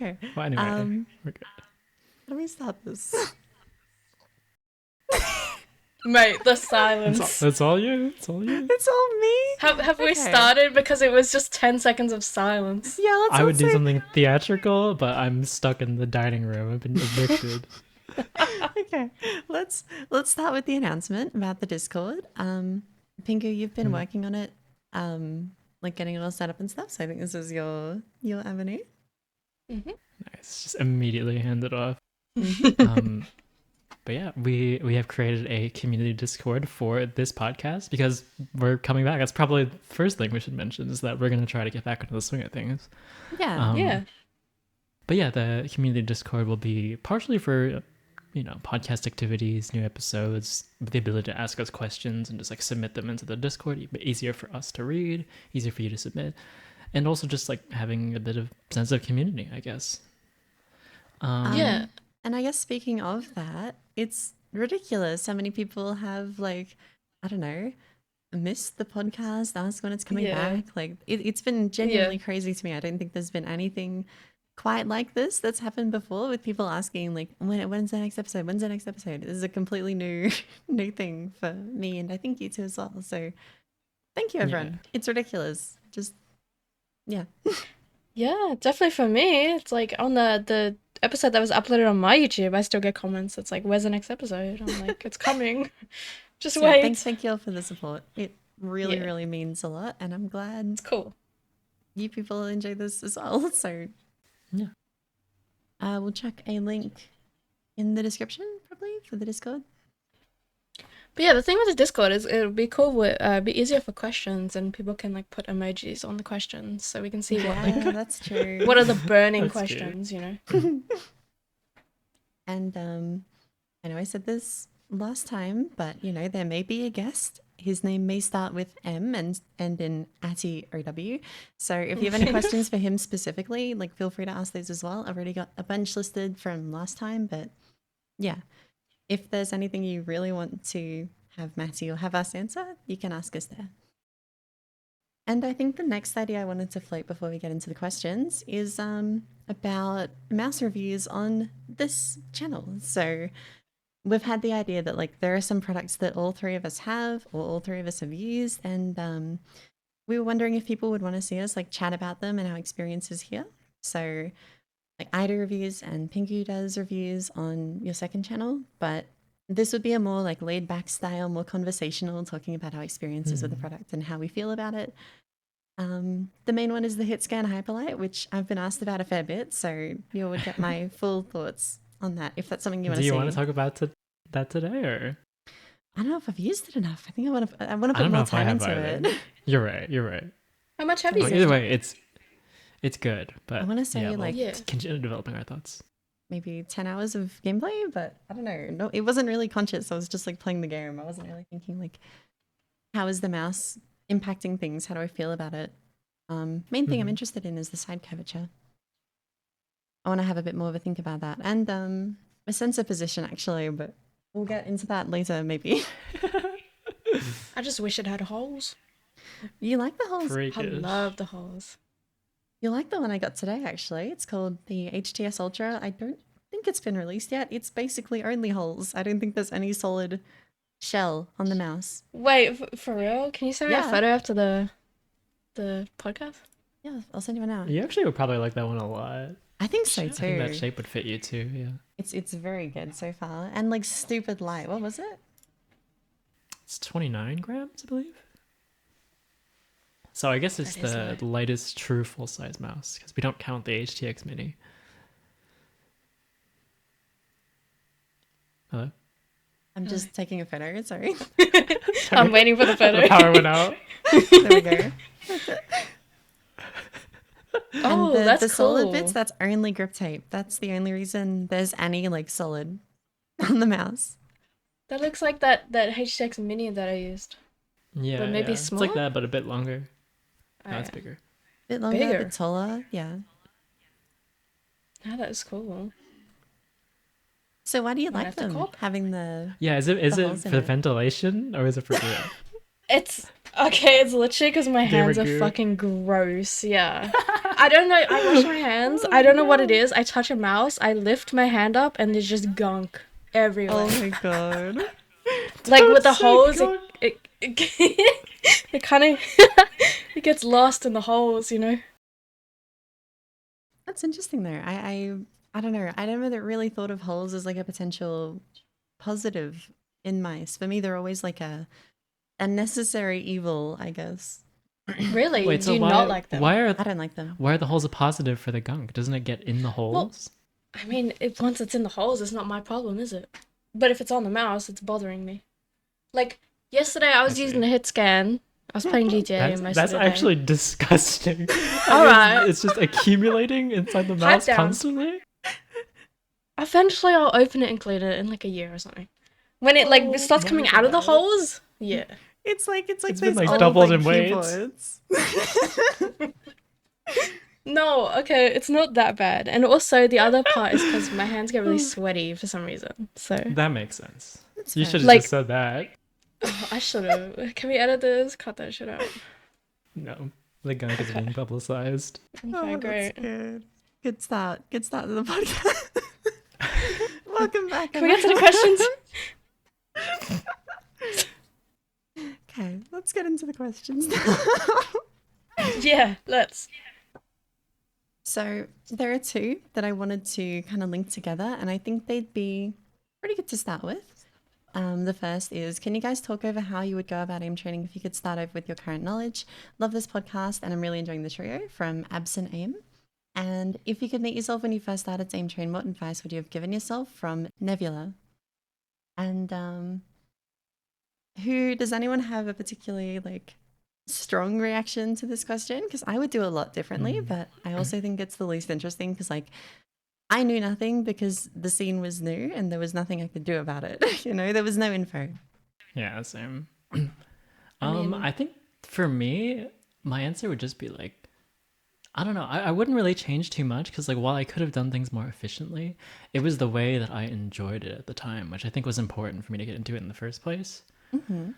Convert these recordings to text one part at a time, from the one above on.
Okay. Well, anyway, we're good. Let me start this. Mate, the silence. That's all you? It's all you? It's all me. Have we Okay. started? Because it was just 10 seconds of silence. Yeah, let's I would do also- something theatrical, but I'm stuck in the dining room. I've been evicted. Okay, let's start with the announcement about the Discord. Pingu, you've been working on it, like getting it all set up and stuff. So I think this is your avenue. Mm-hmm. Nice. Just immediately hand it off. But yeah, we have created a community Discord for this podcast because we're coming back. That's probably the first thing we should mention is that we're going to try to get back into the swing of things. Yeah, Yeah. But yeah, the community Discord will be partially for, podcast activities, new episodes, with the ability to ask us questions and just like submit them into the Discord. Easier for us to read, easier for you to submit, and also just like having a bit of sense of community, I guess. Yeah. and I guess speaking of that, it's ridiculous how many people have like, I don't know, missed the podcast, asked when it's coming back. Like it's been genuinely crazy to me. I don't think there's been anything quite like this that's happened before with people asking like when's the next episode, when's the next episode. This is a completely new thing for me, and I think you too as well. So thank you everyone. It's ridiculous. Just yeah. Yeah, definitely for me. It's like on the episode that was uploaded on my YouTube, I still get comments. It's like, where's the next episode? I'm like, it's coming. Just So wait. thank you all for the support. It really really means a lot, and I'm glad It's cool. you people enjoy this as well. So Yeah. We'll chuck a link in the description probably for the Discord. But yeah, the thing with the Discord is it'll be cool. Be easier for questions, and people can like put emojis on the questions, so we can see what like that's true. what are the burning That's questions, And I know I said this last time, but there may be a guest. His name may start with M and end in @OW. So if you have any questions for him specifically, like feel free to ask those as well. I've already got a bunch listed from last time, but yeah, if there's anything you really want to have Matty or have us answer, you can ask us there. And I think the next idea I wanted to float before we get into the questions is about mouse reviews on this channel. So we've had the idea that like there are some products that all three of us have or all three of us have used, and we were wondering if people would want to see us like chat about them and our experiences here. So like I do reviews and Pingu does reviews on your second channel, but this would be a more like laid back style, more conversational, talking about our experiences with the product and how we feel about it. The main one is the HitScan Hyperlight, which I've been asked about a fair bit, so you would get my full thoughts on that if that's something you want to see. Do you want to talk about that today, or? I don't know if I've used it enough. I think I want to put more time into it. You're right. How much have you Either used? way, it's good, but I want to say continue developing our thoughts. maybe 10 hours of gameplay, but I don't know. No, it wasn't really conscious. I was just like playing the game. I wasn't really thinking like, how is the mouse impacting things? How do I feel about it? Main thing I'm interested in is the side curvature. I want to have a bit more of a think about that, and a sensor position actually, but we'll get into that later maybe. I just wish it had holes. You like the holes? I Freakish. love the holes. You like the one I got today actually. It's called the HTS Ultra. I don't think it's been released yet. It's basically only holes. I don't think there's any solid shell on the mouse. Wait, for real? Can you send me a Yeah. photo after the podcast? Yeah, I'll send you one out. You actually would probably like that one a lot. I think so I too. think that shape would fit you too. Yeah. It's very good so far, and like stupid light. What was it? It's 29 grams, I believe. So I guess it's That is the light. lightest true full-size mouse because we don't count the HTX Mini. Hello? I'm just taking a photo. Sorry. I'm waiting for the photo. The power went out. There we go. Oh, and that's the solid cool. bits. That's only grip tape. That's the only reason there's any like solid on the mouse. That looks like that HTX Mini that I used. Yeah, But maybe It's like smaller? that, but a bit longer. No, it's Alright. bigger. Bit longer, Bigger. bit taller. Yeah. Oh, that is cool. So why do you Might like have to them? cop. Having the Yeah, is it holes in for it. ventilation or is it for grip? It's Okay, it's literally because my hands are Gamer goo. fucking gross. Yeah. I don't know. I wash my hands. I don't know what it is. I touch a mouse. I lift my hand up, and there's just gunk everywhere. Oh my god. Like with the Don't say holes, gunk. it kind of it gets lost in the holes, you know. That's interesting though. I don't know. I never really thought of holes as like a potential positive in mice. For me, they're always like a necessary evil, I guess. Really, Wait, do so you why, not like them? why are I don't like them. why are the holes a positive for the gunk? Doesn't it get in the holes? I mean, once it's in the holes, it's not my problem, is it? But if it's on the mouse, it's bothering me. Like yesterday, I was see. using the hit scan. I was playing GTA most That's of the day. actually disgusting. All right. It's just accumulating inside the mouse down. constantly. Eventually, I'll open it and clean it in like a year or something. When it like starts my coming out of the God. holes, yeah. It's like It's been, those like, old, doubled like, in weight. keyboards. No, okay, it's not that bad. And also, the other part is because my hands get really sweaty for some reason. So That makes sense. That's You fair. should have Like- just said that. I should have. Can we edit this? Cut that shit out. No, the gunk is being publicized. Okay, Oh, great. that's good. Good start. Good start to the podcast. Welcome back. Can we get to the questions? Okay, let's get into the questions now. Yeah, let's. So there are two that I wanted to kind of link together, and I think they'd be pretty good to start with. The first is, can you guys talk over how you would go about aim training if you could start over with your current knowledge? Love this podcast, and I'm really enjoying the trio from AbsentAim. And if you could meet yourself when you first started to aim train, what advice would you have given yourself from Nebula? And who does anyone have a particularly like strong reaction to this question? Because I would do a lot differently, but I also think it's the least interesting because like I knew nothing because the scene was new and there was nothing I could do about it. You know, there was no info. Yeah, same. mean- I think for me, my answer would just be like, I don't know. I wouldn't really change too much because like while I could have done things more efficiently, it was the way that I enjoyed it at the time, which I think was important for me to get into it in the first place. Mm-hmm.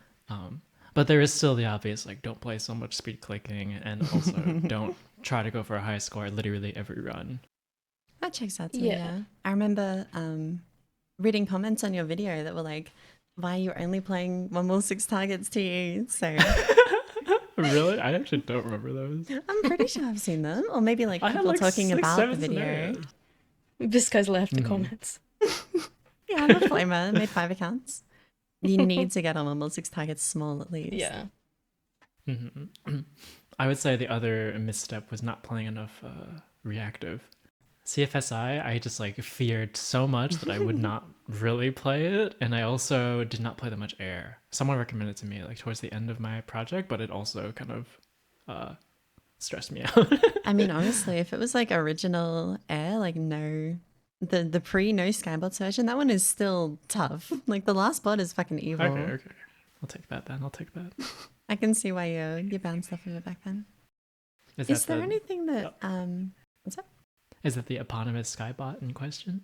But there is still the obvious, like, don't play so much speed clicking, and also don't try to go for a high score literally every run. That checks out to me, Yeah. yeah. I remember reading comments on your video that were like, why you're only playing 1 6 targets TE. So Really? I actually don't remember those. I'm pretty sure I've seen them. Or maybe like I had people like talking 6, about 7 the video. scenarios. Viscose left the comments. Yeah, I'm a flamer. Made 5 accounts. You need to get on 6 targets small at least. Yeah. I would say the other misstep was not playing enough reactive. CFSI, I just like feared so much that I would not really play it, and I also did not play that much air. Someone recommended it to me like towards the end of my project, but it also kind of stressed me out. I mean, honestly, if it was like original air, like no, the pre no skybots version, that one is still tough. Like the last bot is fucking evil. Okay. I'll take that then. I'll take that. I can see why you bounced off of it back then. Is there anything that what's up? Is it the eponymous skybot in question?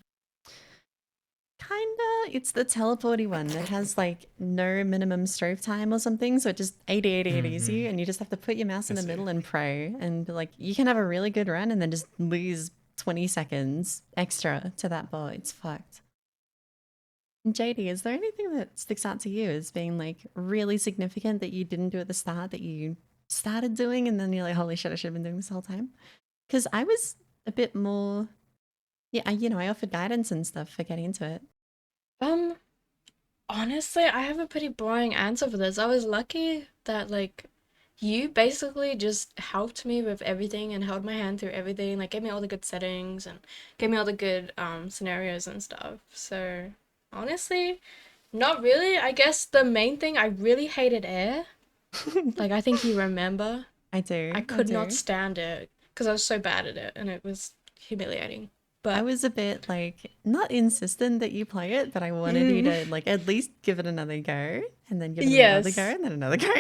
Kinda. It's the teleporty one that has like no minimum strobe time or something. So it just 80 you, and you just have to put your mouse in the middle and pray. And like you can have a really good run and then just lose 20 seconds extra to that bot. It's fucked. And JD, is there anything that sticks out to you as being like really significant that you didn't do at the start that you started doing and then you're like, holy shit, I should have been doing this whole time? Because I was a bit more, yeah, I offered guidance and stuff for getting into it. Honestly, I have a pretty boring answer for this. I was lucky that like you basically just helped me with everything and held my hand through everything, like gave me all the good settings and gave me all the good scenarios and stuff. So honestly, not really. I guess the main thing, I really hated air. Like I think you remember. I do. I could do. not stand it because I was so bad at it and it was humiliating. But I was a bit like not insistent that you play it, but I wanted you to like at least give it another go and then give it another Yes. go and then another go.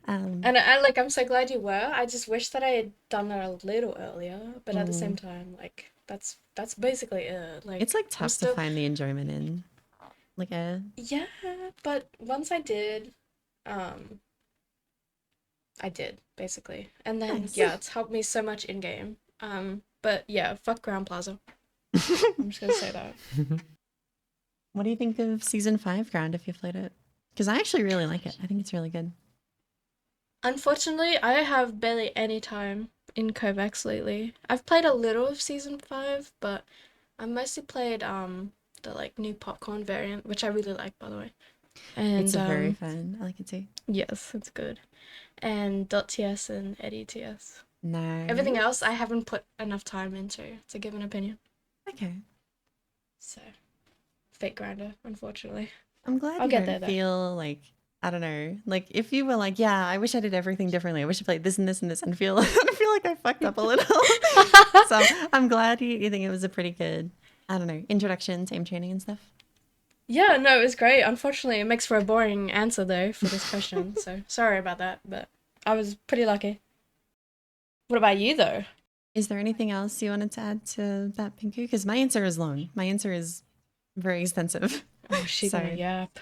and I like I'm so glad you were. I just wish that I had done that a little earlier, but at the same time, like that's basically it. Like It's like I'm tough still- to find the enjoyment in like air. Yeah, but once I did, I did, basically. And then, Nice. yeah, it's helped me so much in-game. But yeah, fuck Ground Plaza. I'm just gonna say that. What do you think of Season 5 Ground if you've played it? Because I actually really like it. I think it's really good. Unfortunately, I have barely any time in kovaaks lately. I've played a little of Season 5, but I mostly played the like new popcorn variant, which I really like, by the way. And It's very fun. I like it too. yes, it's good. And .ts and Eddie TS. No. Everything else I haven't put enough time into to give an opinion. Okay. So, fake grinder, unfortunately. I'm glad I'll you get don't there, though. feel like, I don't know, like if you were like, yeah, I wish I did everything differently. I wish I played this and this and this and feel, I feel like I fucked up a little. So I'm glad you think it was a pretty good, I don't know, introduction to aim training and stuff. Yeah, no, it was great. Unfortunately, it makes for a boring answer, though, for this question. So, sorry about that, but I was pretty lucky. What about you, though? Is there anything else you wanted to add to that, Pingu? Because my answer is long. My answer is very extensive. Oh, she gonna So, yap.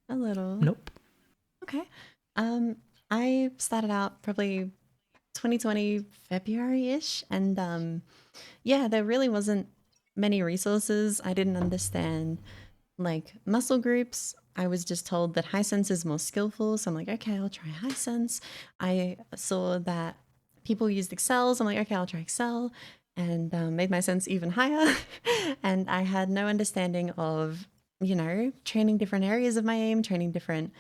a little. Nope. Okay. I started out probably 2020 February-ish, and yeah, there really wasn't many resources. I didn't understand like muscle groups. I was just told that high sense is more skillful, so I'm like, okay, I'll try high sense. I saw that people used excels. I'm like, okay, I'll try excel, and made my sense even higher. And I had no understanding of, training different areas of my aim, training different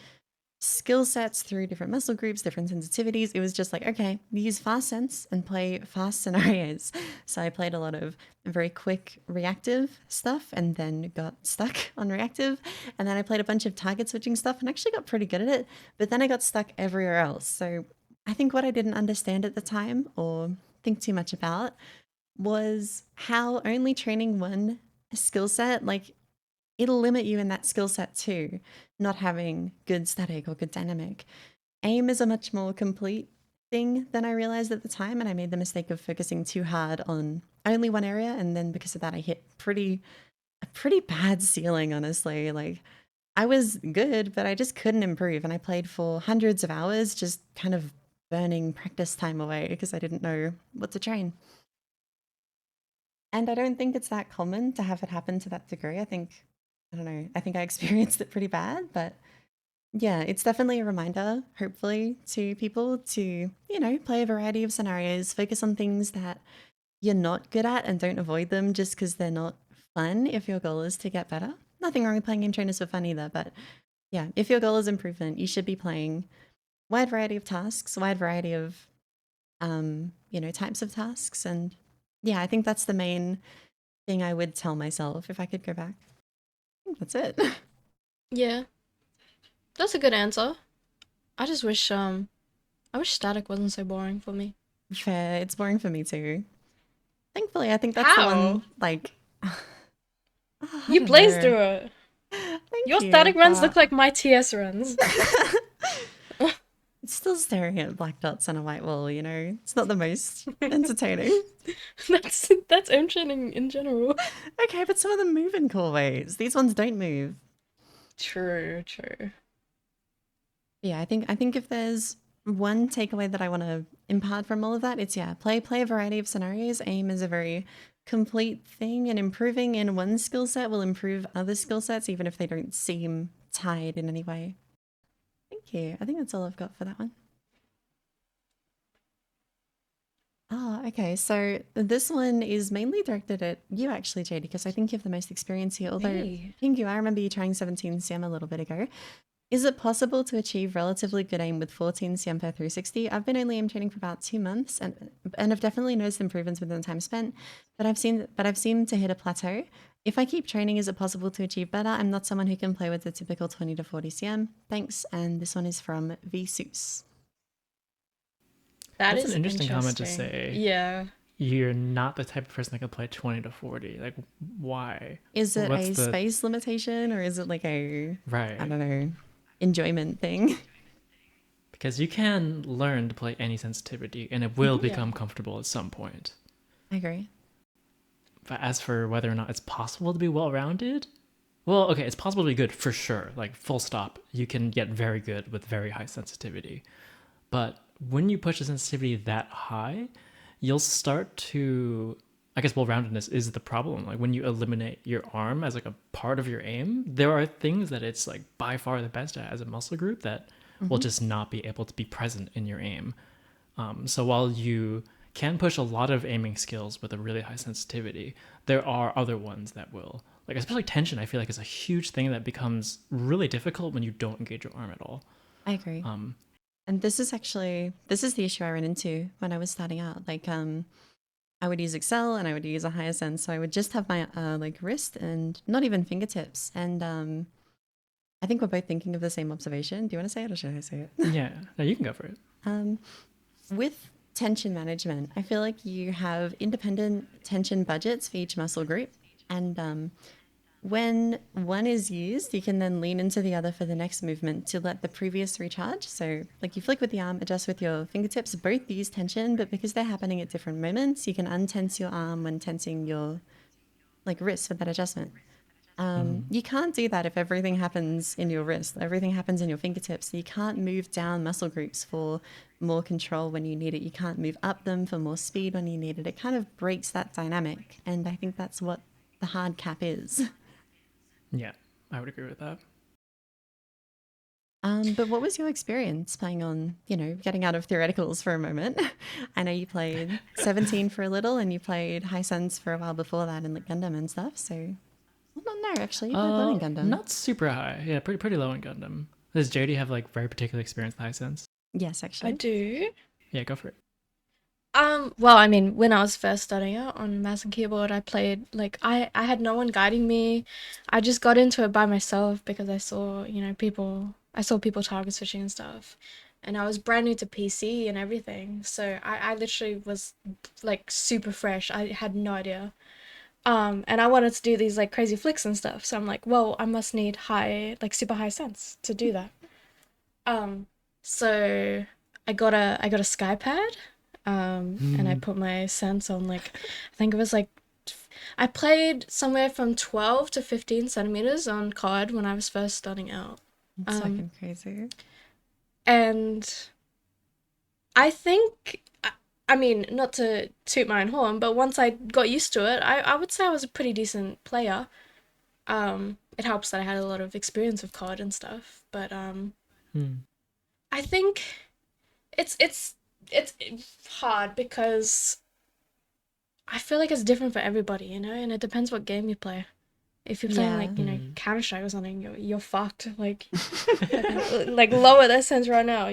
skill sets through different muscle groups, different sensitivities. It was just like, okay, use fast sense and play fast scenarios. So I played a lot of very quick reactive stuff and then got stuck on reactive. And then I played a bunch of target switching stuff and actually got pretty good at it. But then I got stuck everywhere else. So I think what I didn't understand at the time or think too much about was how only training one skill set, like it'll limit you in that skill set too, not having good static or good dynamic. Aim is a much more complete thing than I realized at the time, and I made the mistake of focusing too hard on only one area, and then because of that I hit a pretty bad ceiling, honestly. Like I was good, but I just couldn't improve, and I played for hundreds of hours just kind of burning practice time away because I didn't know what to train. And I don't think it's that common to have it happen to that degree. I don't know, I think I experienced it pretty bad, but yeah, it's definitely a reminder, hopefully, to people to, play a variety of scenarios, focus on things that you're not good at and don't avoid them just because they're not fun if your goal is to get better. Nothing wrong with playing game trainers for fun either, but yeah, if your goal is improvement, you should be playing wide variety of tasks, wide variety of, types of tasks. And yeah, I think that's the main thing I would tell myself if I could go back. I think that's it. Yeah, that's a good answer. I just wish static wasn't so boring for me. Fair. It's boring for me too. Thankfully, I think that's the How? one, like... You blazed through it. Thank Your you, static runs but look like my TS runs. it's still staring at black dots on a white wall, It's not the most entertaining. That's aim training in general. Okay, but some of them move in cool ways. These ones don't move. True. Yeah, I think if there's one takeaway that I want to impart from all of that, it's play a variety of scenarios. Aim is a very complete thing, and improving in one skill set will improve other skill sets, even if they don't seem tied in any way. Thank you. I think that's all I've got for that one. Okay. So this one is mainly directed at you, actually, Jadey, because I think you have the most experience here. Although, Me? Pingu, I remember you trying 17 cm a little bit ago. Is it possible to achieve relatively good aim with 14 cm per 360? I've been only aim training for about 2 months, and I've definitely noticed improvements within the time spent. But I've seemed to hit a plateau. If I keep training, is it possible to achieve better? I'm not someone who can play with the typical 20 to 40 cm. Thanks. And this one is from Viscose. That's an interesting comment to say. Yeah. You're not the type of person that can play 20 to 40. Like, why? Is it a space limitation, or is it like a, right? I don't know, enjoyment thing? Because you can learn to play any sensitivity and it will become comfortable at some point. I agree. But as for whether or not it's possible to be well-rounded, well, okay, it's possible to be good for sure. Like, full stop. You can get very good with very high sensitivity. But when you push the sensitivity that high, you'll start to, I guess, well-roundedness is the problem. Like when you eliminate your arm as like a part of your aim, there are things that it's like by far the best at as a muscle group that will just not be able to be present in your aim. So while you can push a lot of aiming skills with a really high sensitivity, there are other ones that will, like especially tension, I feel like is a huge thing that becomes really difficult when you don't engage your arm at all. I agree. And this is the issue I ran into when I was starting out. Like, I would use Excel and I would use a higher sense. So I would just have my like wrist and not even fingertips. And I think we're both thinking of the same observation. Do you want to say it or should I say it? Yeah, no, you can go for it. With tension management, I feel like you have independent tension budgets for each muscle group. And when one is used, you can then lean into the other for the next movement to let the previous recharge. So like you flick with the arm, adjust with your fingertips, both use tension, but because they're happening at different moments, you can untense your arm when tensing your like wrist for that adjustment. You can't do that if everything happens in your wrist, everything happens in your fingertips. You can't move down muscle groups for more control when you need it. You can't move up them for more speed when you need it. It kind of breaks that dynamic. And I think that's what the hard cap is. Yeah, I would agree with that. But what was your experience playing on, getting out of theoreticals for a moment? I know you played 17 for a little and you played high sense for a while before that in like Gundam and stuff. So, well, no, actually, you played low in Gundam. Not super high. Yeah, pretty low in Gundam. Does jadey have like very particular experience with high sense? Yes, actually. I do. Yeah, go for it. Well, I mean, when I was first starting out on mouse and keyboard, I played, like, I had no one guiding me. I just got into it by myself because I saw, people target switching and stuff. And I was brand new to PC and everything. So I literally was, like, super fresh. I had no idea. And I wanted to do these, like, crazy flicks and stuff. So I'm like, well, I must need super high sense to do that. So I got a SkyPad. And I put my sense on I think it was I played somewhere from 12 to 15 centimeters on COD when I was first starting out. That's fucking crazy. And I think, I mean, not to toot my own horn, but once I got used to it, I would say I was a pretty decent player. It helps that I had a lot of experience with COD and stuff, but I think it's hard because I feel like it's different for everybody, and it depends what game you play. If you're playing Counter-Strike or something, you're fucked. Like lower that sense right now,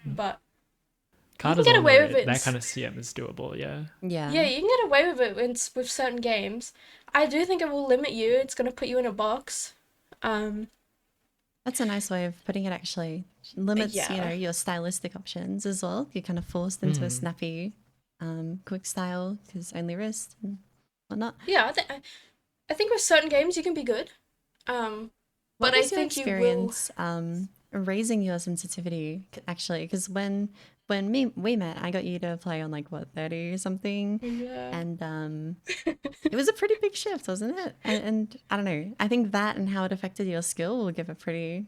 But COD you can get away with it. That kind of CM is doable, yeah. Yeah, you can get away with it with certain games. I do think it will limit you. It's gonna put you in a box. That's a nice way of putting it, actually. Limits, your stylistic options as well. You're kind of forced into a snappy, quick style because only wrist and whatnot. Yeah, I think with certain games you can be good. But I think you will. Raising your sensitivity, actually, because when we met, I got you to play on 30 something, and it was a pretty big shift, wasn't it? And I don't know. I think that and how it affected your skill will give a pretty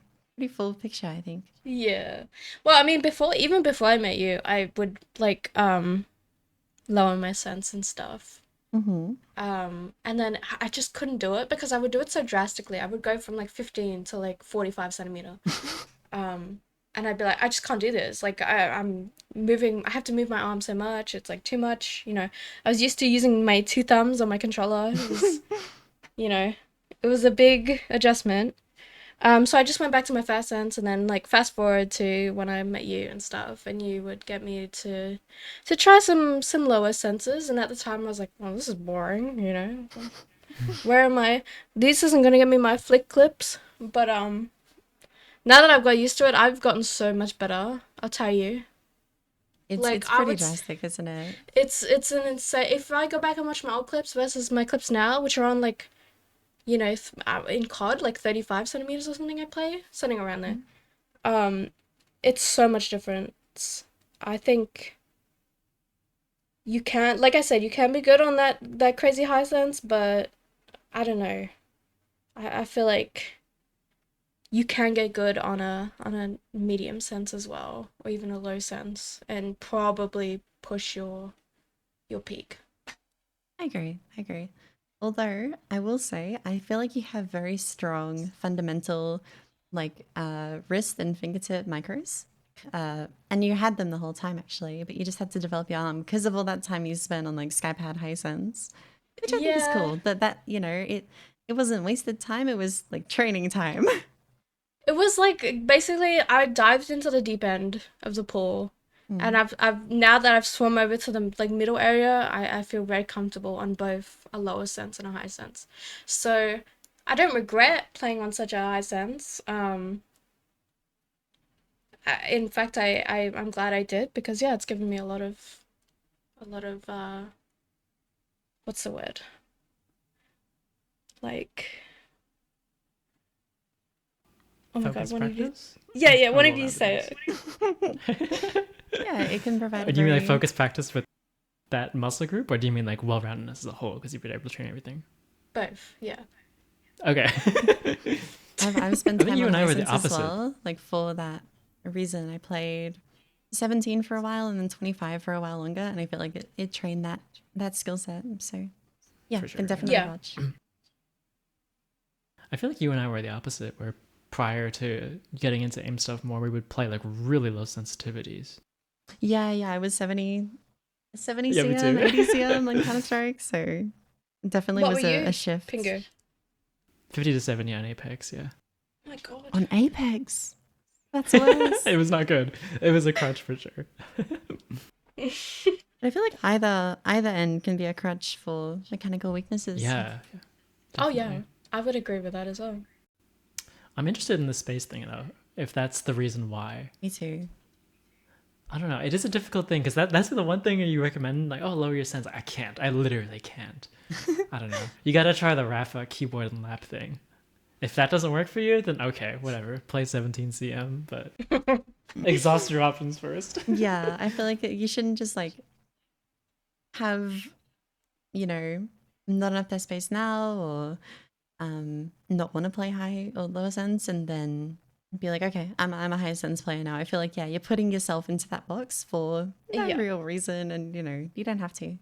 full picture, I think. Yeah. Well, I mean, even before I met you, I would lower my sense and stuff. Mm-hmm. And then I just couldn't do it because I would do it so drastically. I would go from 15 to 45 centimeter. And I'd be like, I just can't do this. I'm moving, I have to move my arm so much. It's too much, I was used to using my 2 thumbs on my controller. It was, it was a big adjustment. So I just went back to my fast sense and then fast forward to when I met you and stuff, and you would get me to try some lower senses, and at the time I was like, well, this is boring, Where am I? This isn't gonna get me my flick clips, but now that I've got used to it, I've gotten so much better. I'll tell you. It's pretty drastic, isn't it? It's an insane. If I go back and watch my old clips versus my clips now, which are on in COD 35 centimeters or something, I play something around there. It's so much different. I think you can, like I said, you can be good on that crazy high sense, but I don't know. I feel like you can get good on a medium sense as well, or even a low sense, and probably push your peak. I agree. Although I will say, I feel like you have very strong fundamental, like wrist and fingertip micros. And you had them the whole time actually, but you just had to develop your arm because of all that time you spent on like SkyPad high sense, which I think is cool. That you know it wasn't wasted time; it was like training time. It was like basically I dived into the deep end of the pool, and I've now that I've swum over to the like middle area, I feel very comfortable on both a lower sense and a high sense. So I don't regret playing on such a high sense. In fact, I'm glad I did because yeah, it's given me a lot of what's the word? Like, oh my Focus god, one of you, practice? yeah, Oh, one of well you say it. Yeah, it can provide. Or do you mean like focus practice with that muscle group, or do you mean like well-roundedness as a whole because you've been able to train everything? Both, yeah. Okay. I've spent I think time you on and I were the license as opposite. well. Like for that reason, I played 17 for a while and then 25 for a while longer, and I feel like it trained that skill set. So yeah, For sure, can yeah. definitely Yeah. watch. I feel like you and I were the opposite, where prior to getting into aim stuff more, we would play like really low sensitivities. Yeah, I was 70 Yeah, me CM, too. 80 CM on Counter Strike, so definitely What were was a you, shift. Pingu? 50 to 70 on Apex, yeah. Oh my god. On Apex. That's worse. It was not good. It was a crutch for sure. I feel like either end can be a crutch for mechanical weaknesses. Yeah. Oh Definitely. yeah, I would agree with that as well. I'm interested in the space thing though, if that's the reason why. Me too. I don't know. It is a difficult thing because that's the one thing you recommend, like, oh, lower your sense. I can't. I literally can't. I don't know. You got to try the Rafa keyboard and lap thing. If that doesn't work for you, then okay, whatever. Play 17 CM, but exhaust your options first. Yeah, I feel like you shouldn't just like have, you know, not enough desk space now or not want to play high or lower sense and then be like, okay, I'm a high sense player now. I feel like, yeah, you're putting yourself into that box for no Yeah. real reason and, you know, you don't have to.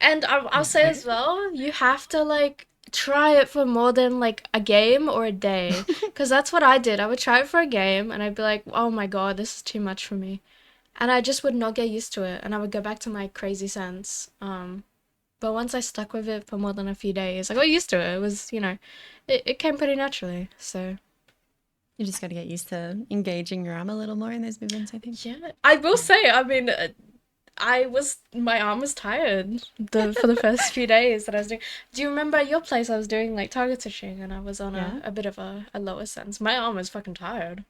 And I'll say as well, you have to like try it for more than like a game or a day, because that's what I did. I would try it for a game, and I'd be like, oh my god, this is too much for me, and I just would not get used to it, and I would go back to my crazy sense. But once I stuck with it for more than a few days, I got used to it. It was, you know, it came pretty naturally. So You just got to get used to engaging your arm a little more in those movements, I think. yeah, I will say, I mean, my arm was tired for the first few days that I was doing. Do you remember at your place I was doing like target stitching and I was on Yeah. a bit of a lower sense. My arm was fucking tired.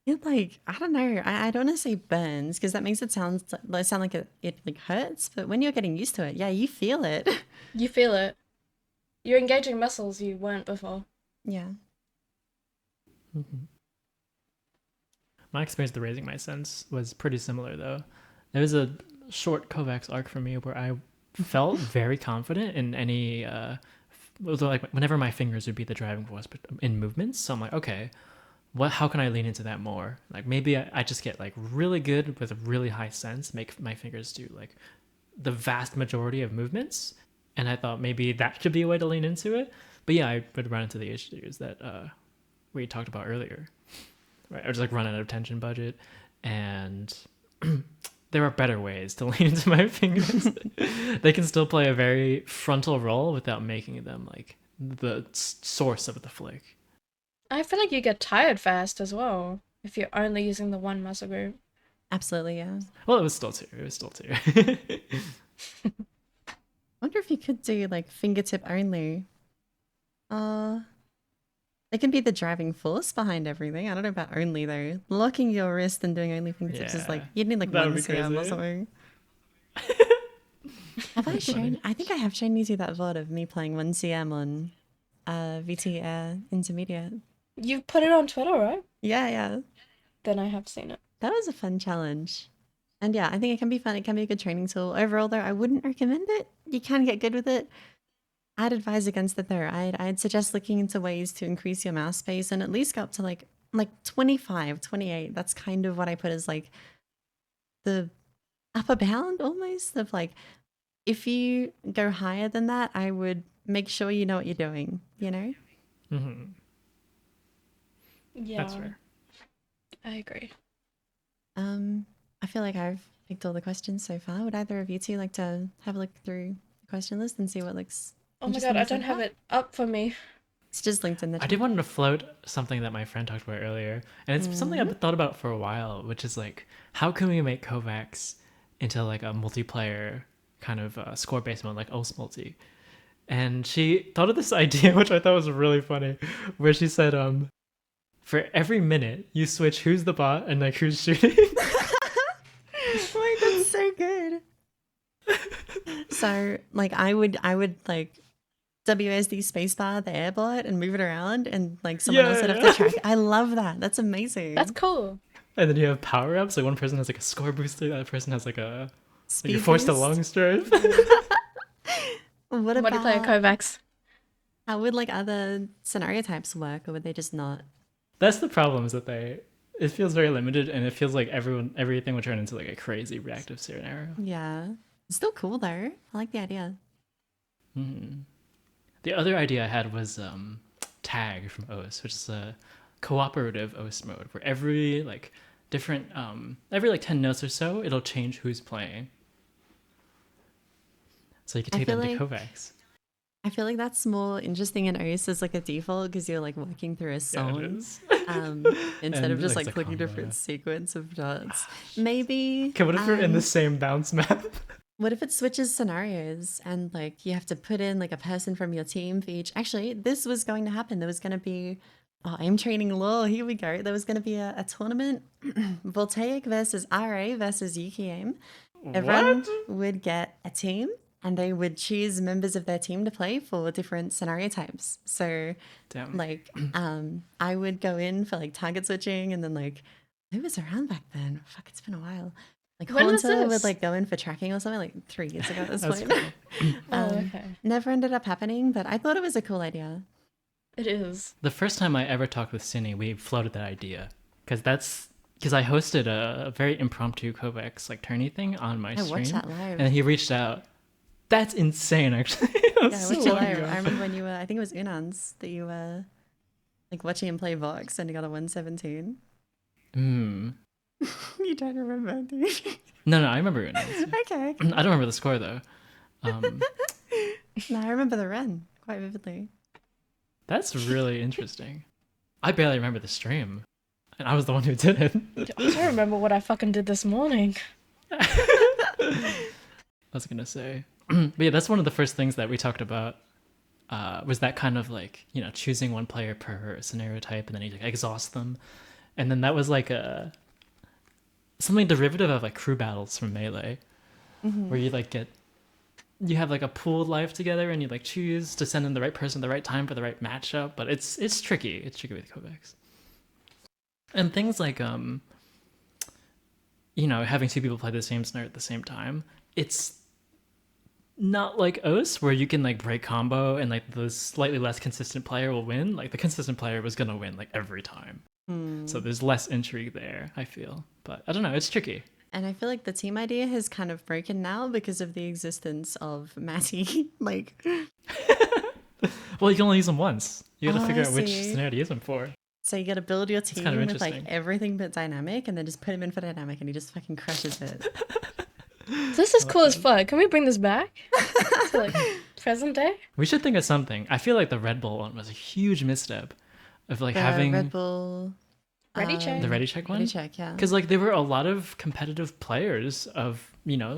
It like, I don't know. I don't want to say burns because that makes it sound like it like hurts. But when you're getting used to it, yeah, you feel it. You feel it. You're engaging muscles you weren't before. Yeah. Mm-hmm. My experience with raising my sense was pretty similar though. There was a short kovaaks arc for me where I felt very confident in any like whenever my fingers would be the driving force in movements. So I'm like, okay, how can I lean into that more? Like maybe I just get like really good with a really high sense, make my fingers do like the vast majority of movements. And I thought maybe that could be a way to lean into it. But yeah, I would run into the issues that we talked about earlier. Right? I just like run out of tension budget, and there are better ways to lean into my fingers. They can still play a very frontal role without making them like the source of the flick. I feel like you get tired fast as well if you're only using the one muscle group. Absolutely, yeah. Well, it was still two. I wonder if you could do like fingertip only. It can be the driving force behind everything. I don't know about only though. Locking your wrist and doing only fingertips is like Yeah, you'd need like that would one be CM or crazy. something. Have I shown? I think I have shown you that VOD of me playing 1 CM on VT Air Intermediate. You've put it on Twitter, right? Yeah. Then I have seen it. That was a fun challenge. And yeah, I think it can be fun. It can be a good training tool. Overall though, I wouldn't recommend it. You can get good with it. I'd advise against it though. I'd suggest looking into ways to increase your mouse space and at least go up to like 25, 28. That's kind of what I put as like the upper bound almost of like, if you go higher than that, I would make sure you know what you're doing, you know? Mm-hmm. Yeah, That's fair. I agree. I feel like I've picked all the questions so far. Would either of you two like to have a look through the question list and see what looks Oh my interesting god, I to talk don't have about? it up for me. It's just linked in the I chat. did want to float something that my friend talked about earlier, and it's something I've thought about for a while, which is like, how can we make kovaaks into like a multiplayer kind of score-based mode, like OS multi? And she thought of this idea, which I thought was really funny, where she said, for every minute you switch who's the bot and like who's shooting. Like, that's so good. So like I would like WSD spacebar the airbot and move it around and like someone else would have to track. I love that. That's amazing. That's cool. And then you have power ups. Like one person has like a score booster, the other person has like a Speed you're forced to boost. long stride. What Multiplayer about kovaaks. how would like other scenario types work, or would they just not? That's the problem, is that it feels very limited, and it feels like everything would turn into like a crazy reactive scenario. Yeah, it's still cool though. I like the idea. The other idea I had was tag from OS, which is a cooperative OS mode where every like 10 notes or so it'll change who's playing. So you can I take them feel to like- kovaaks. I feel like that's more interesting in OS as like a default because you're like working through a Yeah, song it is. instead And, of just like, like the clicking combo. different sequence of dots. Maybe. Okay, what if you're in the same bounce map? What if it switches scenarios and like you have to put in like a person from your team for each? Actually, this was going to happen. There was going to be, aim training law. Here we go. There was going to be a tournament, Voltaic versus RA versus Yuki Aim. Everyone What? would get a team and they would choose members of their team to play for different scenario types. So Damn. like I would go in for like target switching and then like who was around back then? Fuck, it's been a while. Like When was Haunter would this? like go in for tracking or something like 3 years ago at this That's point. cool. Oh, okay. Never ended up happening, but I thought it was a cool idea. It is. The first time I ever talked with Cindy, we floated that idea because I hosted a very impromptu kovaaks like tourney thing on my I stream, watched that live. and he reached out. That's insane, actually. That was Yeah, I so watched it long live. ago. I remember when you were, I think it was Unans that you were like watching him play Vox and he got a 117. You don't remember, do you? No, I remember it. Okay. I don't remember the score though. No, I remember the run quite vividly. That's really interesting. I barely remember the stream, and I was the one who did it. I don't remember what I fucking did this morning. I was gonna say, but yeah, that's one of the first things that we talked about. Was that kind of like, choosing one player per scenario type, and then you like exhaust them, and then that was like something derivative of like crew battles from Melee, where you like you have like a pooled life together, and you like choose to send in the right person at the right time for the right matchup. But it's tricky. It's tricky with kovaaks, and things like having two people play the same scenario at the same time. It's not like OS where you can like break combo and like the slightly less consistent player will win. Like the consistent player was gonna win like every time. So there's less intrigue there, I feel. But I don't know, it's tricky. And I feel like the team idea has kind of broken now because of the existence of Matty. Like, Well, you can only use them once. You gotta Oh, figure I out which see. scenario to use them for. so you got to build your team kind of with like interesting. everything but dynamic and then just put him in for dynamic and he just fucking crushes it. This is cool as fuck. Can we bring this back to like present day? We should think of something. I feel like the Red Bull one was a huge misstep of like The having Red Bull. Ready check. the ready check one. Ready check, yeah. Because like there were a lot of competitive players of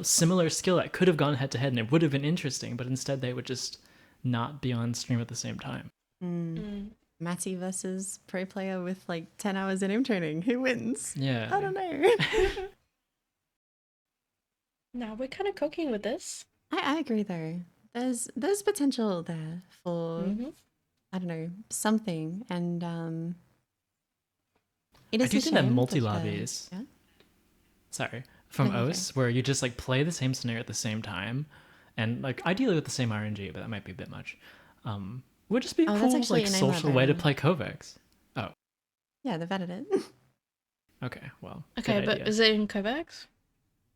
similar skill that could have gone head to head and it would have been interesting, but instead they would just not be on stream at the same time. Matty versus pro player with like 10 hours in aim training. Who wins? Yeah. I don't know. Now we're kind of cooking with this. I agree though. There's potential there for I don't know, something, and it I is do a think that shame multi the- lobbies. yeah? Sorry, from No, you're OS where you just like play the same scenario at the same time, and like ideally with the same RNG, but that might be a bit much. Would just be a Oh, that's cool actually like an social AIM way to lab. play kovaaks. Oh, Yeah, they've added it. okay, well, Okay, good but idea. is it in kovaaks?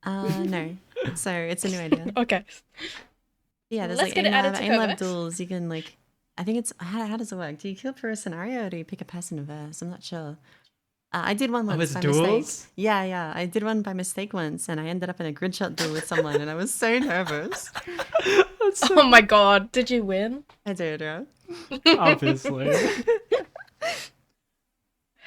No. So it's a new idea. Okay. Yeah, there's Let's like get it added to aim lab kovaaks. duels. You can like, I think it's how does it work? Do you kill per scenario or do you pick a pass and a verse? I'm not sure. I did one Oh, once it's by duels? mistake. Yeah, I did one by mistake once, and I ended up in a grid shot duel with someone, and I was so nervous. That's so Oh my god, did you win? I did, yeah. obviously.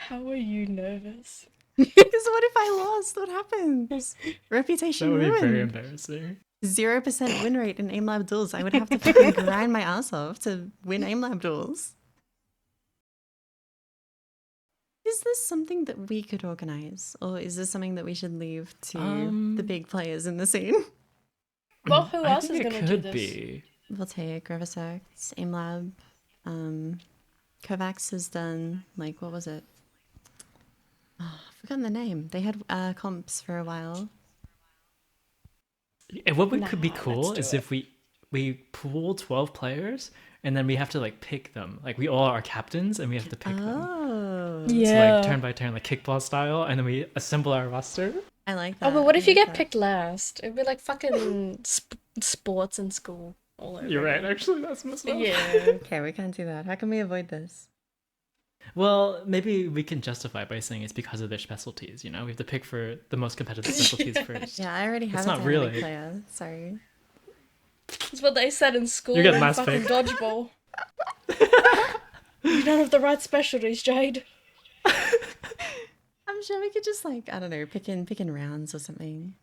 How are you nervous? Because what if I lost? What happens? That Reputation would be very ruined. embarrassing. 0% win rate in aim lab duels. I would have to fucking grind my ass off to win aim lab duels. Is this something that we could organize, or is this something that we should leave to the big players in the scene? Well, who I else think is it gonna do could this? be. Voltaic, Revisect, aim lab, kovaaks has done like what was it? Oh, I've forgotten the name. They had comps for a while. And what Nah, could be let's cool do is it. if we pool 12 players and then we have to like pick them. Like we all are captains and we have to pick them. Oh, So Yeah. like turn by turn, like kickball style, and then we assemble our roster. I like that. Oh, but what if I you like get that. picked last? It'd be like fucking sports in school all over. You're right, again. actually, that's messed up. Yeah. Okay, we can't do that. How can we avoid this? Well, maybe we can justify by saying it's because of their specialties, you know? We have to pick for the most competitive specialties first. Yeah, I already have It's a not dynamic really. player. Sorry. That's what they said in school. You get in last fucking pick. dodgeball. You don't have the right specialties, Jade. I'm sure we could just like I don't know, pick in rounds or something.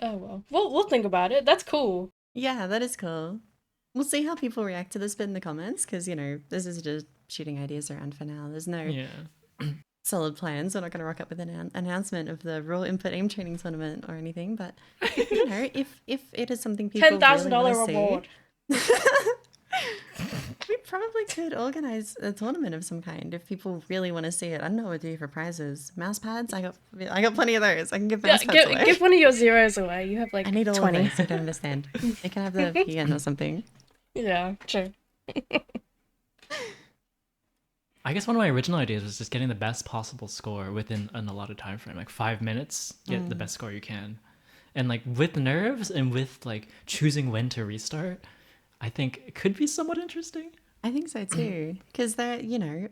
Oh well. We'll think about it. That's cool. Yeah, that is cool. We'll see how people react to this bit in the comments because you know this is just shooting ideas around for now. There's no Yeah. solid plans. We're not going to rock up with an announcement of the raw input aim training tournament or anything. But you know, if it is something people $10,000 really want to reward. see, we probably could organize a tournament of some kind if people really want to see it. I don't know what to do for prizes. Mouse pads? I got plenty of those. I can give Yeah, mouse pads away. give one of your zeros away. You have like I need all 20. of those. I don't understand. They can have the PN or something. Yeah, true. I guess one of my original ideas was just getting the best possible score within an allotted time frame, like 5 minutes, get the best score you can. And like with nerves and with like choosing when to restart, I think it could be somewhat interesting. I think so too. Because they're, you know,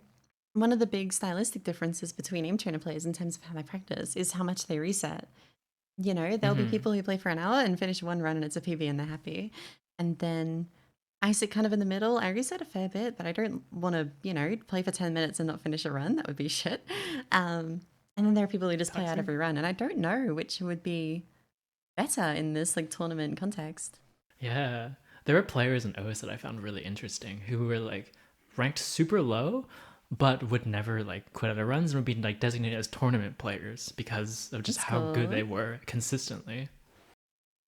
one of the big stylistic differences between aim trainer players in terms of how they practice is how much they reset. You know, there'll be people who play for an hour and finish one run and it's a PB and they're happy. And then I sit kind of in the middle. I reset a fair bit, but I don't want to, you know, play for 10 minutes and not finish a run. That would be shit. And then there are people who just play out every run. And I don't know which would be better in this like tournament context. Yeah. There were players in OS that I found really interesting who were like ranked super low, but would never like quit out of runs and would be like designated as tournament players because of just That's how good cool. they were consistently.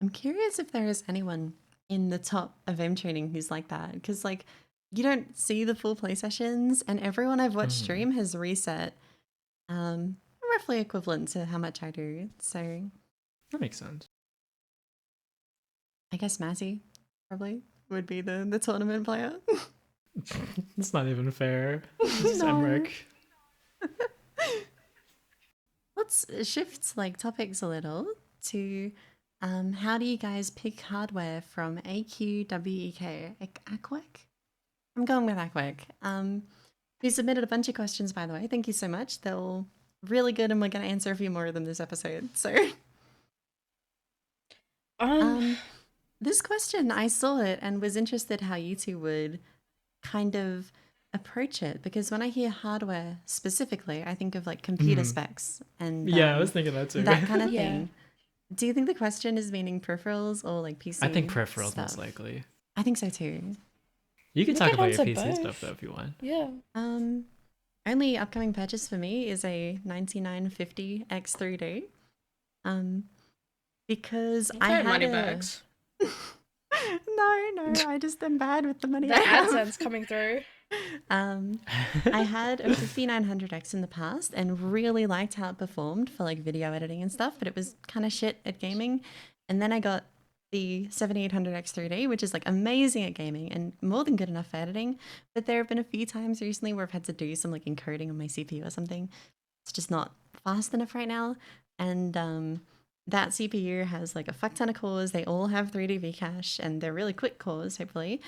I'm curious if there is anyone in the top of aim training who's like that because like you don't see the full play sessions and everyone I've watched stream has reset roughly equivalent to how much I do. So That makes sense. I guess Matty probably would be the tournament player. It's not even fair. This is Emmerich. Let's shift like topics a little to how do you guys pick hardware from AQWEK? aqwek? I'm going with aqwek. Who submitted a bunch of questions, by the way. Thank you so much. They're all really good, and we're going to answer a few more of them this episode. So, this question, I saw it and was interested how you two would kind of approach it because when I hear hardware specifically, I think of like computer specs and Yeah, I was thinking that too. that kind of Yeah. thing. Do you think the question is meaning peripherals or like PC? I think peripherals stuff? most likely. I think so too. You can We talk can about your answer PC both. stuff though if you want. Yeah. Only upcoming purchase for me is a 9950 X3D. Because I had money a... bags. No, I just am bad with the money. The I have. AdSense coming through. I had a 5900X in the past and really liked how it performed for like video editing and stuff, but it was kind of shit at gaming. And then I got the 7800X 3D, which is like amazing at gaming and more than good enough for editing. But there have been a few times recently where I've had to do some like encoding on my CPU or something. It's just not fast enough right now. And that CPU has like a fuck ton of cores. They all have 3D V-cache and they're really quick cores, hopefully.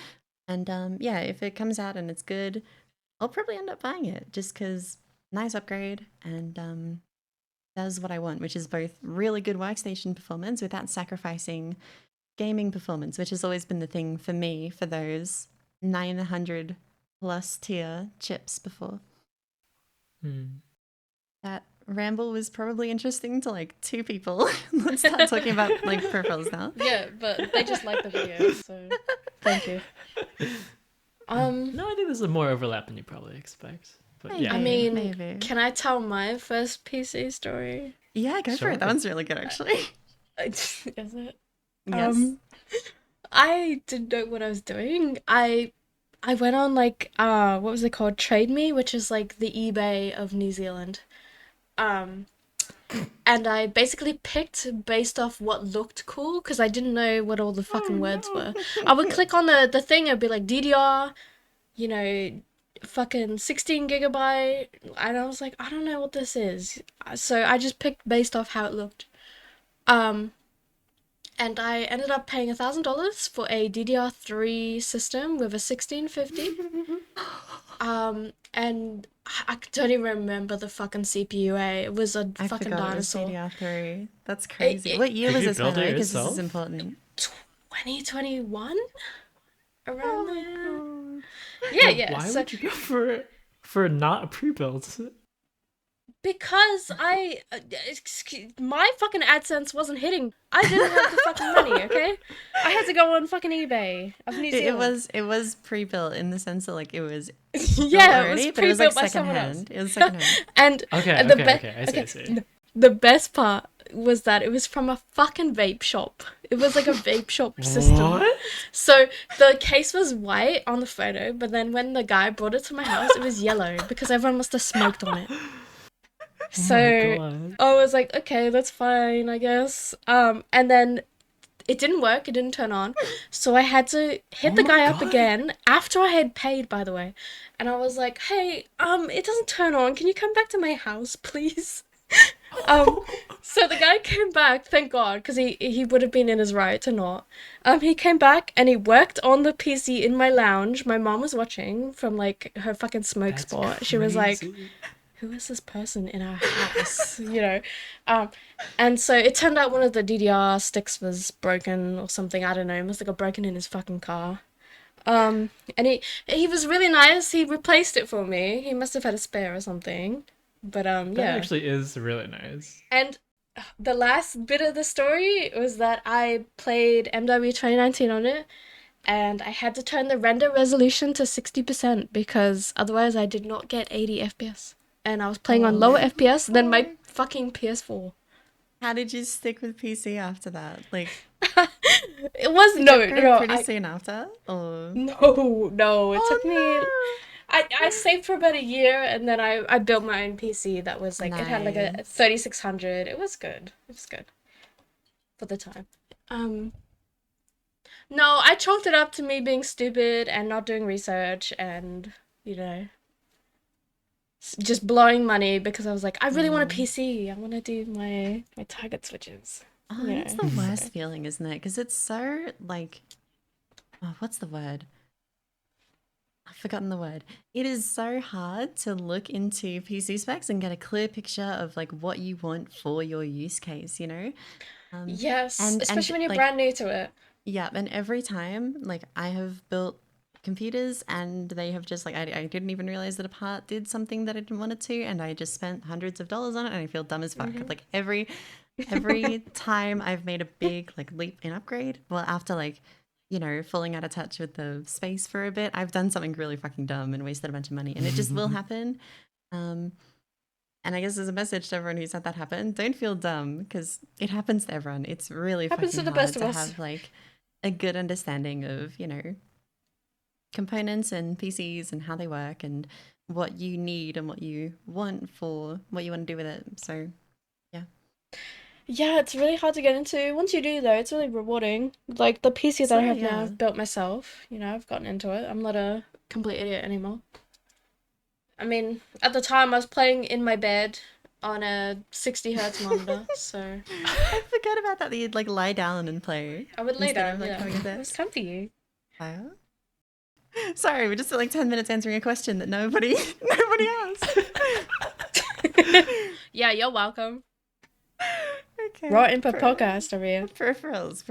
And yeah, if it comes out and it's good, I'll probably end up buying it just because nice upgrade and does what I want, which is both really good workstation performance without sacrificing gaming performance, which has always been the thing for me for those 900 plus tier chips before. That ramble was probably interesting to like 2 people. Let's start talking about like peripherals now. Yeah, but they just like the video, so thank you. No, I think there's a more overlap than you probably expect. But Maybe. yeah, I mean, Maybe. can I tell my first PC story? Yeah, go for Sure. it. That one's really good, actually. Is it? Yes. I didn't know what I was doing. I went on like what was it called? Trade Me, which is like the eBay of New Zealand. And I basically picked based off what looked cool because I didn't know what all the fucking words were. I would click on the thing, it'd be like DDR, you know, fucking 16 gigabyte, and I was like, I don't know what this is. So I just picked based off how it looked. And I ended up paying $1,000 for a DDR3 system with a 1650. And I don't even remember the fucking CPU. It was a I fucking forgot it was dinosaur. DDR3. That's crazy. it- What year was you this, by built the it way? Because this yourself? is important. 2021? Around there? Oh, Yeah. Why So, would you go for not a pre-built? because my fucking AdSense wasn't hitting. I didn't have the fucking money, okay? I had to go on fucking eBay of New Zealand. it was pre-built in the sense that like it was Yeah, it already, was but it was like pre-built by someone else. secondhand. It was secondhand. And Okay, and the I see. the best part was that it was from a fucking vape shop. It was like a vape shop system. What? So the case was white on the photo, but then when the guy brought it to my house, it was yellow because everyone must have smoked on it. So Oh my God. I was like, okay, that's fine, I guess. And then it didn't work, it didn't turn on. So I had to hit Oh the my guy up God. again after I had paid, by the way. And I was like, hey, it doesn't turn on. Can you come back to my house, please? So the guy came back, thank God, because he would have been in his right to not. He came back and he worked on the PC in my lounge. My mom was watching from like her fucking smoke That's spot. She was like, crazy. who is this person in our house? And so it turned out one of the DDR sticks was broken or something. I don't know. It must have got broken in his fucking car. And he was really nice. He replaced it for me. He must have had a spare or something. But That yeah. actually is really nice. And the last bit of the story was that I played MW 2019 on it, and I had to turn the render resolution to 60% because otherwise I did not get 80 FPS. And I was playing on lower FPS than my fucking PS4. How did you stick with PC after that? Like, It was did you upgrade no, pretty soon after? Or no. It took me. no. I saved for about a year, and then I built my own PC that was like it had like a Nice. 3600. It was good. It was good for the time. No, I chalked it up to me being stupid and not doing research and just blowing money because I was like, I really want a PC. I want to do my target switches. Oh, Yeah. it's the worst feeling, isn't it? Because it's so like, oh, what's the word? I've forgotten the word. It is so hard to look into PC specs and get a clear picture of like what you want for your use case, you know? Yes, and especially when you're like, brand new to it. yeah, and every time like I have built computers and they have just like I didn't even realize that a part did something that I didn't want it to, and I just spent hundreds of dollars on it and I feel dumb as fuck. Like every time I've made a big like leap in upgrade, well after like, you know, falling out of touch with the space for a bit, I've done something really fucking dumb and wasted a bunch of money, and it just will happen. And I guess as a message to everyone who's had that happen, don't feel dumb because it happens to everyone. It's really Happens fucking to the hard best of to us. have like a good understanding of, you know, components and PCs and how they work and what you need and what you want for what you want to do with it. So, yeah. Yeah, it's really hard to get into. Once you do, though, it's really rewarding. Like the PC that I So, have now, yeah. I've built myself. You know, I've gotten into it. I'm not a complete idiot anymore. I mean, at the time, I was playing in my bed on a 60 hertz monitor, so I forgot about that you'd like lie down and play I would lay instead down. of like Yeah, having a it was desk. comfy. Wow. Sorry, we're just like 10 minutes answering a question that nobody asked. Yeah, you're welcome. Okay. Raw input podcast over here. Peripherals.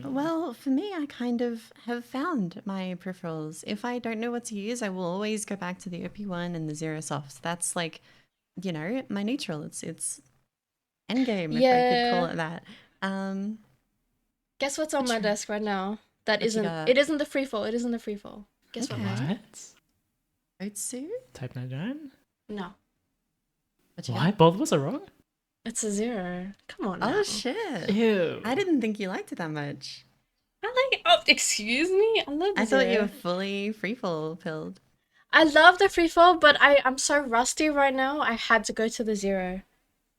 Well, for me, I kind of have found my peripherals. If I don't know what to use, I will always go back to the OP1 and the Zero Softs. That's like, you know, my neutral. It's endgame, if I could call Yeah. it that. Guess what's on my desk right now? That What you isn't. got? It isn't the freefall. It isn't the freefall. Guess what? Okay. Mate? What? Otsu? Type 99? No, What you got? What? Both of us are wrong? it's a 0. Come on. Oh, now. shit. Ew. I didn't think you liked it that much. I like. Oh, excuse me. I love the I thought 0. you were fully freefall pilled. I love the freefall, but I'm so rusty right now. I had to go to the 0.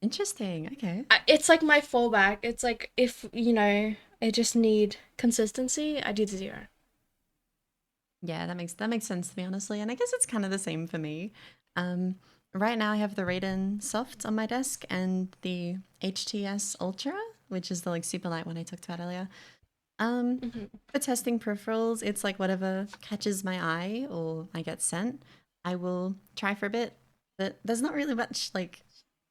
Interesting. Okay. It's like my fallback. It's like if you know, I just need consistency. I do the 0. Yeah, that makes sense to me, honestly. And I guess it's kind of the same for me. Right now I have the Raiden Soft on my desk and the HTS Ultra, which is the like super light one I talked about earlier. For testing peripherals, it's like whatever catches my eye or I get sent, I will try for a bit. But there's not really much like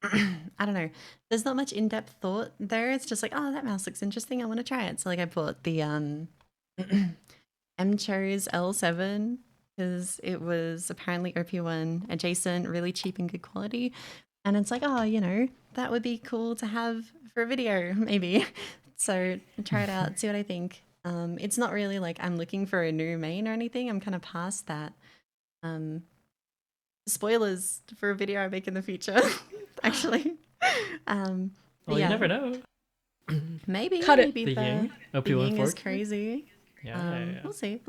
I don't know. There's not much in-depth thought there. It's just like, oh, that mouse looks interesting. I want to try it. So like I bought the M-Chose L7 because it was apparently OP1 adjacent, really cheap and good quality. And it's like, oh, you know, that would be cool to have for a video, maybe. So try it out, see what I think. It's not really like I'm looking for a new main or anything. I'm kind of past that. Spoilers for a video I make in the future, actually. Well, yeah, you never know. maybe Cut it. maybe The Ying, the OP1 Ying is fork. crazy. Yeah. We'll see.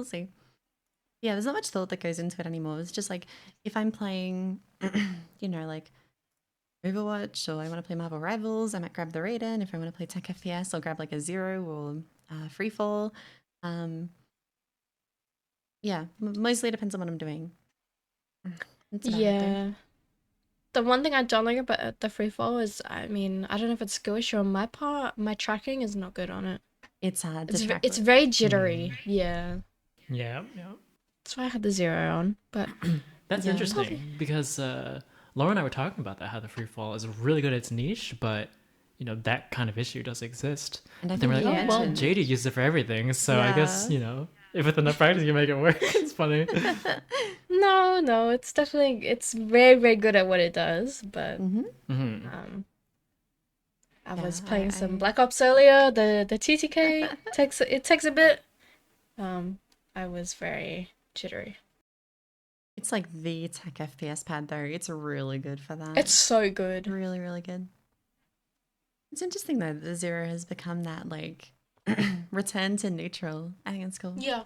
Yeah, there's not much thought that goes into it anymore. It's just like if I'm playing, you know, like Overwatch or I want to play Marvel Rivals, I might grab the Raiden. If I want to play tech FPS, I'll grab like a Zero or Freefall. Yeah, mostly it depends on what I'm doing. That's about it, though. Yeah. The one thing I don't like about the freefall is, I mean, I don't know if it's skill issue on my part. My tracking is not good on it. It's hard to track. It's very jittery. Yeah. Yeah. That's why I had the 0 on. But That's Yeah. interesting because Laura and I were talking about that, how the free fall is really good at its niche, but you know, that kind of issue does exist. And I Then think we're like, you oh, well, mentioned- JD uses it for everything. So I guess, Yeah. you know, if with enough practice, you make it work. It's funny. no, it's definitely, it's very, very good at what it does. But Mhm. Hmm. I Yeah, was playing some I- Black Ops earlier. The TTK takes a bit. I was very jittery. It's like the tech FPS pad though. It's really good for that. It's so good. really, really good. It's interesting though that the Zero has become that like return to neutral. I think it's cool. Yeah.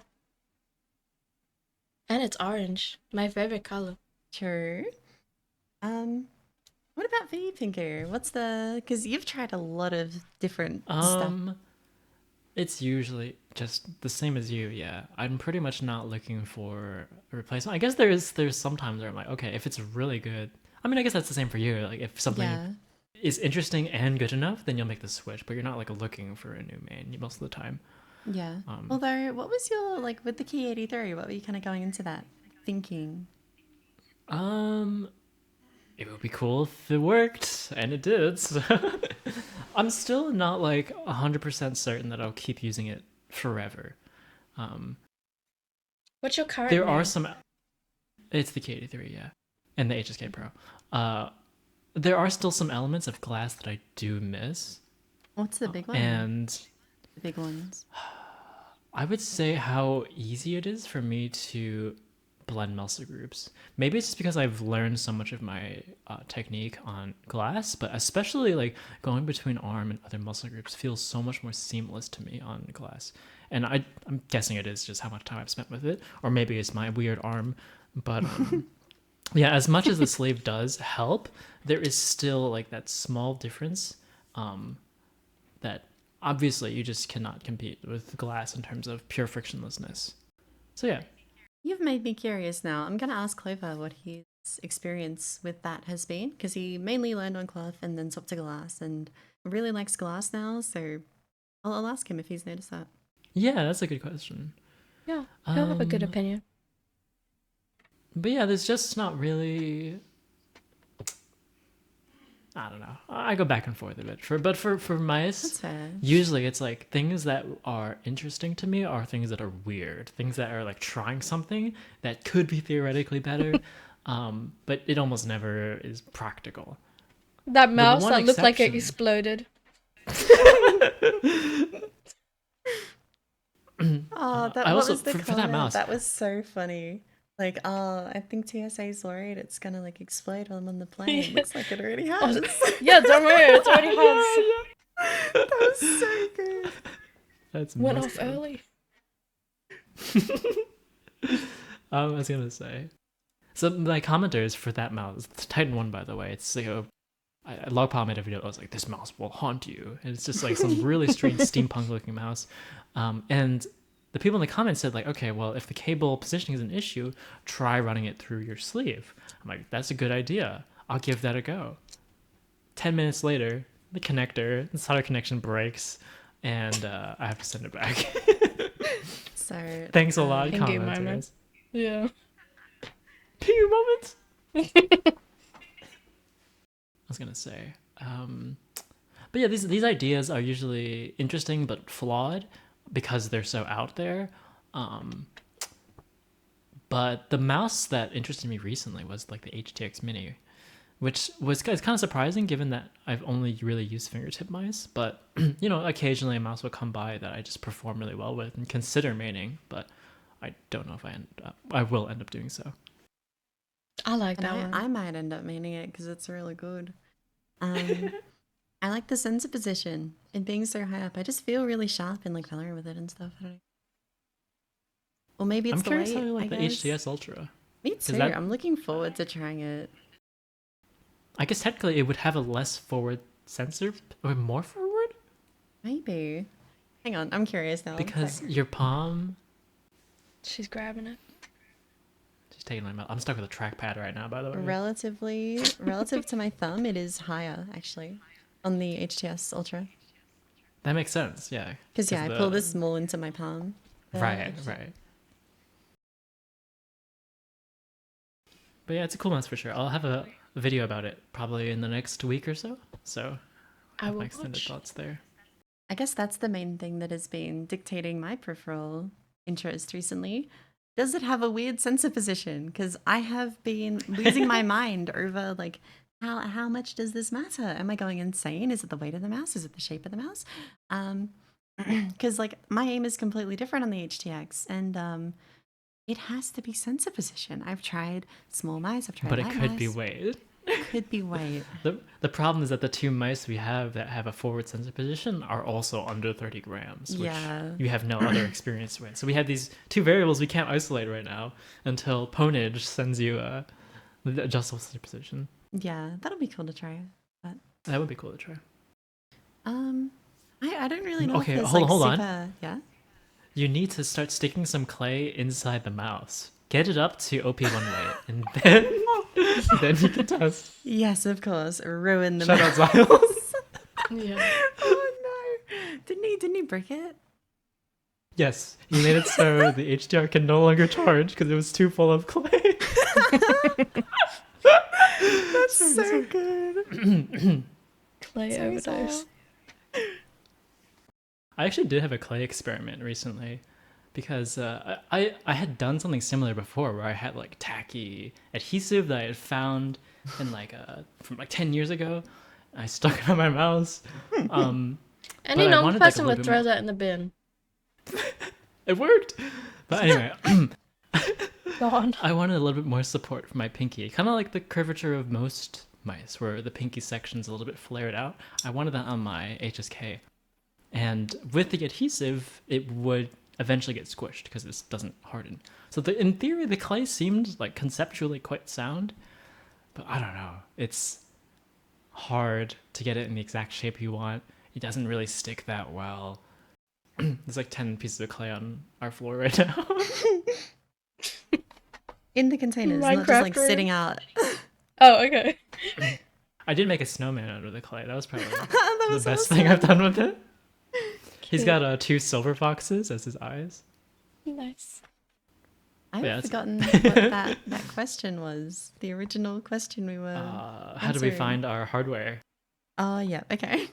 And it's orange, my favorite color. True. What about for you, Pingu? What's the, because you've tried a lot of different stuff. It's usually just the same as you, yeah. I'm pretty much not looking for a replacement. I guess there's sometimes where I'm like, okay, if it's really good. I mean, I guess that's the same for you. Like if something Yeah. is interesting and good enough, then you'll make the switch. But you're not like looking for a new main most of the time. Yeah. Although, what was your, like with the Key 83, what were you kind of going into that thinking? It would be cool if it worked, and it did. So I'm still not like 100% certain that I'll keep using it forever. What's your current There are name? some. It's the K83, yeah, and the HSK Pro. There are still some elements of glass that I do miss, What's the big one? and The big ones. I would say how easy it is for me to blend muscle groups. Maybe it's just because I've learned so much of my technique on glass, but especially like going between arm and other muscle groups feels so much more seamless to me on glass. And I'm guessing it is just how much time I've spent with it, or maybe it's my weird arm. But yeah, as much as the sleeve does help, there is still like that small difference that obviously you just cannot compete with glass in terms of pure frictionlessness. So yeah. You've made me curious now. I'm going to ask Clover what his experience with that has been, because he mainly learned on cloth and then swapped to glass and really likes glass now. So I'll ask him if he's noticed that. Yeah, that's a good question. Yeah, he'll have a good opinion. But yeah, there's just not really... I don't know. I go back and forth a bit. But for mice, That's fair. usually it's like things that are interesting to me are things that are weird. Things that are like trying something that could be theoretically better, but it almost never is practical. That mouse one that looked like it exception- exploded. Oh, that I what also was the for that comment? mouse. That was so funny. Like, oh, I think TSA's worried it's gonna like explode while I'm on the plane. Yeah. Looks like it already has. Yeah, don't worry, it's already has. That was so good. That's Went most off of it. early. I was gonna say. So my commenters for that mouse, the Titan one, by the way, it's like Logpile made a video. I was like, this mouse will haunt you, and it's just like some really strange steampunk looking mouse. And the people in the comments said like, okay, well, if the cable positioning is an issue, try running it through your sleeve. I'm like, that's a good idea. I'll give that a go. 10 minutes later, the connector, the solder connection breaks, and I have to send it back. So Thanks a lot, Pingu commenters. moment. Yeah. Pingu moment. I was gonna say, but yeah, these ideas are usually interesting but flawed because they're so out there. But the mouse that interested me recently was like the HTX Mini, which was kind of surprising given that I've only really used fingertip mice. But you know, occasionally a mouse will come by that I just perform really well with and consider maining, but I don't know if I will end up doing so. I like and that one. I might end up meaning it because it's really good. I like the sensor position and being so high up. I just feel really sharp and like coloring with it and stuff. I don't know. Or maybe it's I'm the curious weight. how you like the guess. HTS Ultra. Me too. that- I'm looking forward to trying it. I guess technically it would have a less forward sensor or more forward Maybe. Hang on, I'm curious now. because Sorry. your palm. She's grabbing it. She's taking my mouth. I'm stuck with a trackpad right now, by the way. relative to my thumb, it is higher actually on the HTS Ultra. That makes sense. Yeah. Because yeah, I the- pull this small into my palm. Right. But yeah, it's a cool mouse for sure. I'll have a video about it probably in the next week or so. So I have will my extended watch. thoughts there. I guess that's the main thing that has been dictating my peripheral interest recently. Does it have a weird sensor position? Because I have been losing my mind over like how much does this matter? Am I going insane? Is it the weight of the mouse? Is it the shape of the mouse? Because like my aim is completely different on the HTX, and it has to be sensor position. I've tried small mice. I've tried But it light could be mice. weight. It could be weight. The problem is that the two mice we have that have a forward sensor position are also under 30 grams, which Yeah. you have no other experience with. So we have these two variables we can't isolate right now until Ponage sends you the adjustable sensor position. Yeah, that'll be cool to try. But That would be cool to try. I don't really know. Okay, if there's, hold like, on. super... Yeah. You need to start sticking some clay inside the mouse. Get it up to OP1 weight, and then you can test. Yes, of course. Ruin the Shout out mouse. Ziles. Yeah. Oh no! Didn't he break it? Yes, he made it so the HDR can no longer charge because it was too full of clay. That's so good. Clay Sorry, overdose. Zyle. I actually did have a clay experiment recently because I had done something similar before where I had like tacky adhesive that I had found in like from like 10 years ago. I stuck it on my mouse. Any But I normal wanted, like, a person little would bit throw more- that in the bin. It worked. But anyway, Go on. I wanted a little bit more support for my pinky. Kind of like the curvature of most mice, where the pinky section's a little bit flared out. I wanted that on my HSK. And with the adhesive, it would eventually get squished because this doesn't harden. So in theory, the clay seemed like conceptually quite sound, but I don't know. It's hard to get it in the exact shape you want. It doesn't really stick that well. There's like 10 pieces of clay on our floor right now. In the containers, not just like Minecraft sitting out. Oh, okay. I did make a snowman out of the clay. That was probably That the was best awesome. thing I've done with it. He's got 2 silver foxes as his eyes. Nice. I've Yeah, forgotten what that question was. The original question we were. How do we answering. find our hardware? Oh, yeah. Okay.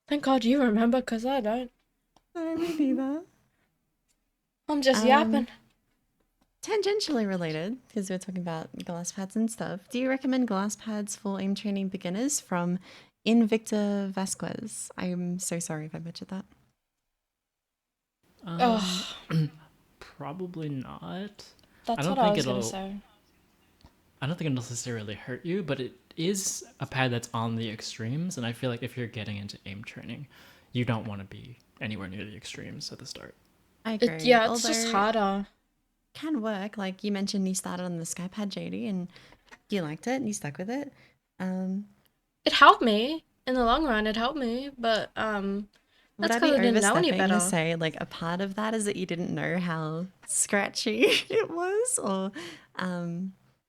Thank God you remember, because I don't. No, me neither. I'm just yapping. Tangentially related, because we're talking about glass pads and stuff. Do you recommend glass pads for aim training beginners from invictorvasquez? I'm so sorry if I butchered that. Probably not. That's don't what I think was going it'll- to say. I don't think it'll necessarily hurt you, but it is a pad that's on the extremes, and I feel like if you're getting into aim training, you don't want to be anywhere near the extremes at the start. I agree. It's just Although harder. can work. Like you mentioned, you started on the Skypad, JD, and you liked it and you stuck with it. It helped me. In the long run, it helped me, but Would that's I be because I didn't know any overstepping to better. say like a part of that is that you didn't know how scratchy it was, or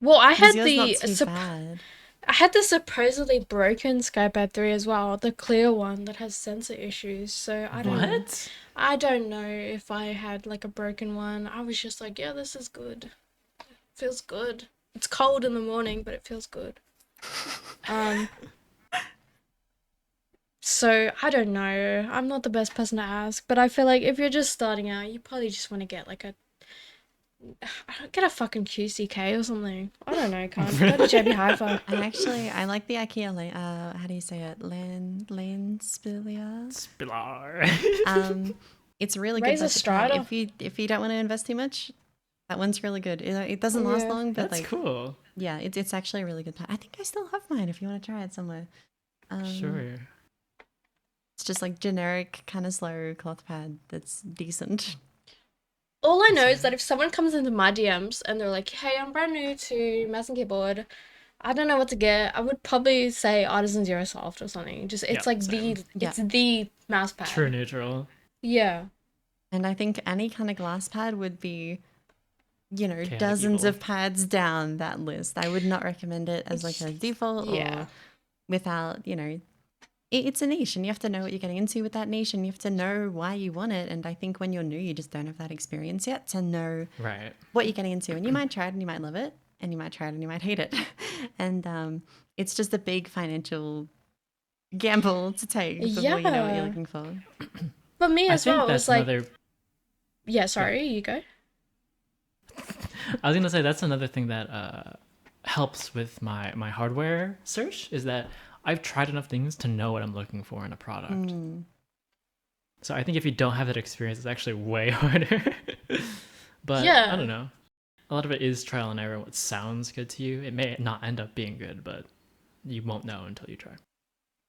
Well, I had yours not too the bad. I had the supposedly broken Skypad 3 as well, the clear one that has sensor issues. So I don't know. What? I don't know if I had like a broken one. I was just like, yeah, this is good. Feels good. It's cold in the morning, but it feels good. So I don't know. I'm not the best person to ask, but I feel like if you're just starting out, you probably just want to get like get a fucking QCK or something. I don't know, can't go to JB Hi-Fi. I like the IKEA. How do you say it? Landspilia. Spillar. It's really good. Razor budget pad. Strider. If you don't want to invest too much, that one's really good. It doesn't last Yeah. long, but That's like cool. yeah, it's actually a really good pad. I think I still have mine. If you want to try it somewhere. Sure. It's just like generic kind of slow cloth pad that's decent. All I know is that if someone comes into my DMs and they're like, "Hey, I'm brand new to mouse and keyboard. I don't know what to get," I would probably say Artisan Zero Soft or something. Just it's Yeah, like same. Yeah. it's the mouse pad. True neutral. Yeah. And I think any kind of glass pad would be, Chaotic dozens evil. of pads down that list. I would not recommend it as like a default Yeah. or without, it's a niche and you have to know what you're getting into with that niche and you have to know why you want it. And I think when you're new, you just don't have that experience yet to know Right. what you're getting into. And you might try it and you might love it and you might try it and you might hate it. And it's just a big financial gamble to take before you know what Yeah. you're looking for. But me I as think well. It that's was like, another. yeah, sorry, you go. I was gonna say that's another thing that helps with my hardware search is that I've tried enough things to know what I'm looking for in a product. So I think if you don't have that experience, it's actually way harder. But Yeah. I don't know. A lot of it is trial and error. What sounds good to you, it may not end up being good, but you won't know until you try.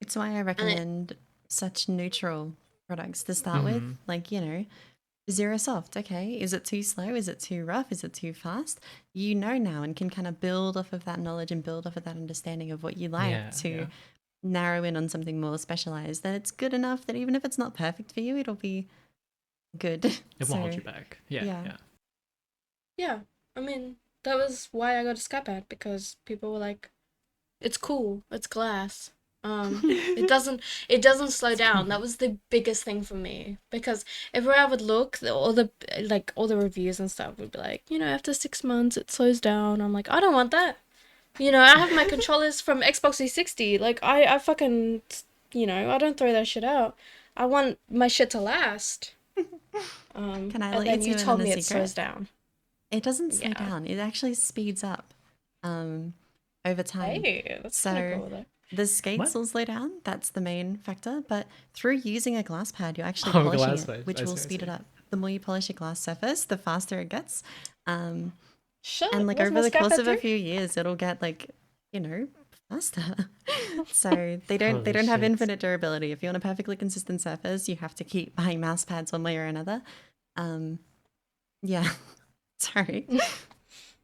It's why I recommend such neutral products to start with. Like, Zero Soft. Okay, is it too slow? Is it too rough? Is it too fast? You know now and can kind of build off of that knowledge and build off of that understanding of what you like Yeah, to yeah. narrow in on something more specialized. That it's good enough that even if it's not perfect for you, it'll be good. It won't hold you back. Yeah, yeah. yeah. Yeah. I mean, that was why I got a Skypad, because people were like, "It's cool. It's glass. It doesn't slow down." That was the biggest thing for me, because everywhere I would look, all the reviews and stuff would be like, after 6 months it slows down. I'm like, I don't want that. I have my controllers from Xbox 360. Like I fucking, I don't throw that shit out. I want my shit to last. Can I And let then you you in told on a me it secret? slows down. It doesn't slow Yeah. down. It actually speeds up over time. Hey, that's So kind of cool though. the skates What? will slow down. That's the main factor. But through using a glass pad, you're actually Oh, polishing glass it, pad. which I will see, I speed it see. up. The more you polish a glass surface, the faster it gets. Shit, And like what's over my the course of a Scappa few years, it'll get like, faster. So they don't Holy have shit. infinite durability. If you want a perfectly consistent surface, you have to keep buying mouse pads one way or another. Yeah. Sorry.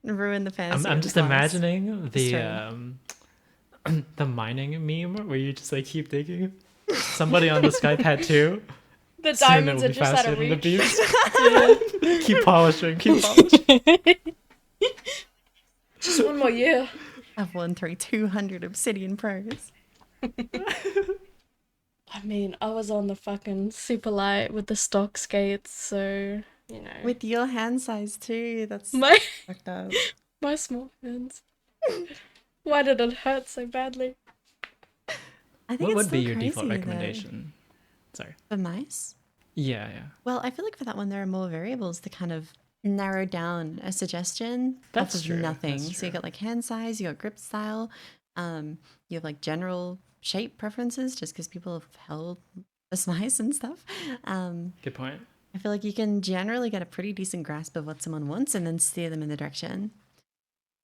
Ruin the fantasy I'm of just glass. imagining It's the the mining meme where you just like keep digging. Somebody on the Skype had too. The Soon it diamonds will are be just out faster of than the reach. beast. Keep polishing, keep polishing. Just one more year. I've won 200 Obsidian Pros. I mean, I was on the fucking super light with the stock skates, so you know. With your hand size too. That's my fucked up. my small hands. Why did it hurt so badly? I think What it's would be still your default crazy, though. recommendation? Sorry. For mice? Yeah, yeah. Well, I feel like for that one, there are more variables to kind of narrow down a suggestion That's off of true. nothing. That's So you true. got like hand size, you got grip style, you have like general shape preferences just because people have held the mice and stuff. Good point. I feel like you can generally get a pretty decent grasp of what someone wants and then steer them in the direction.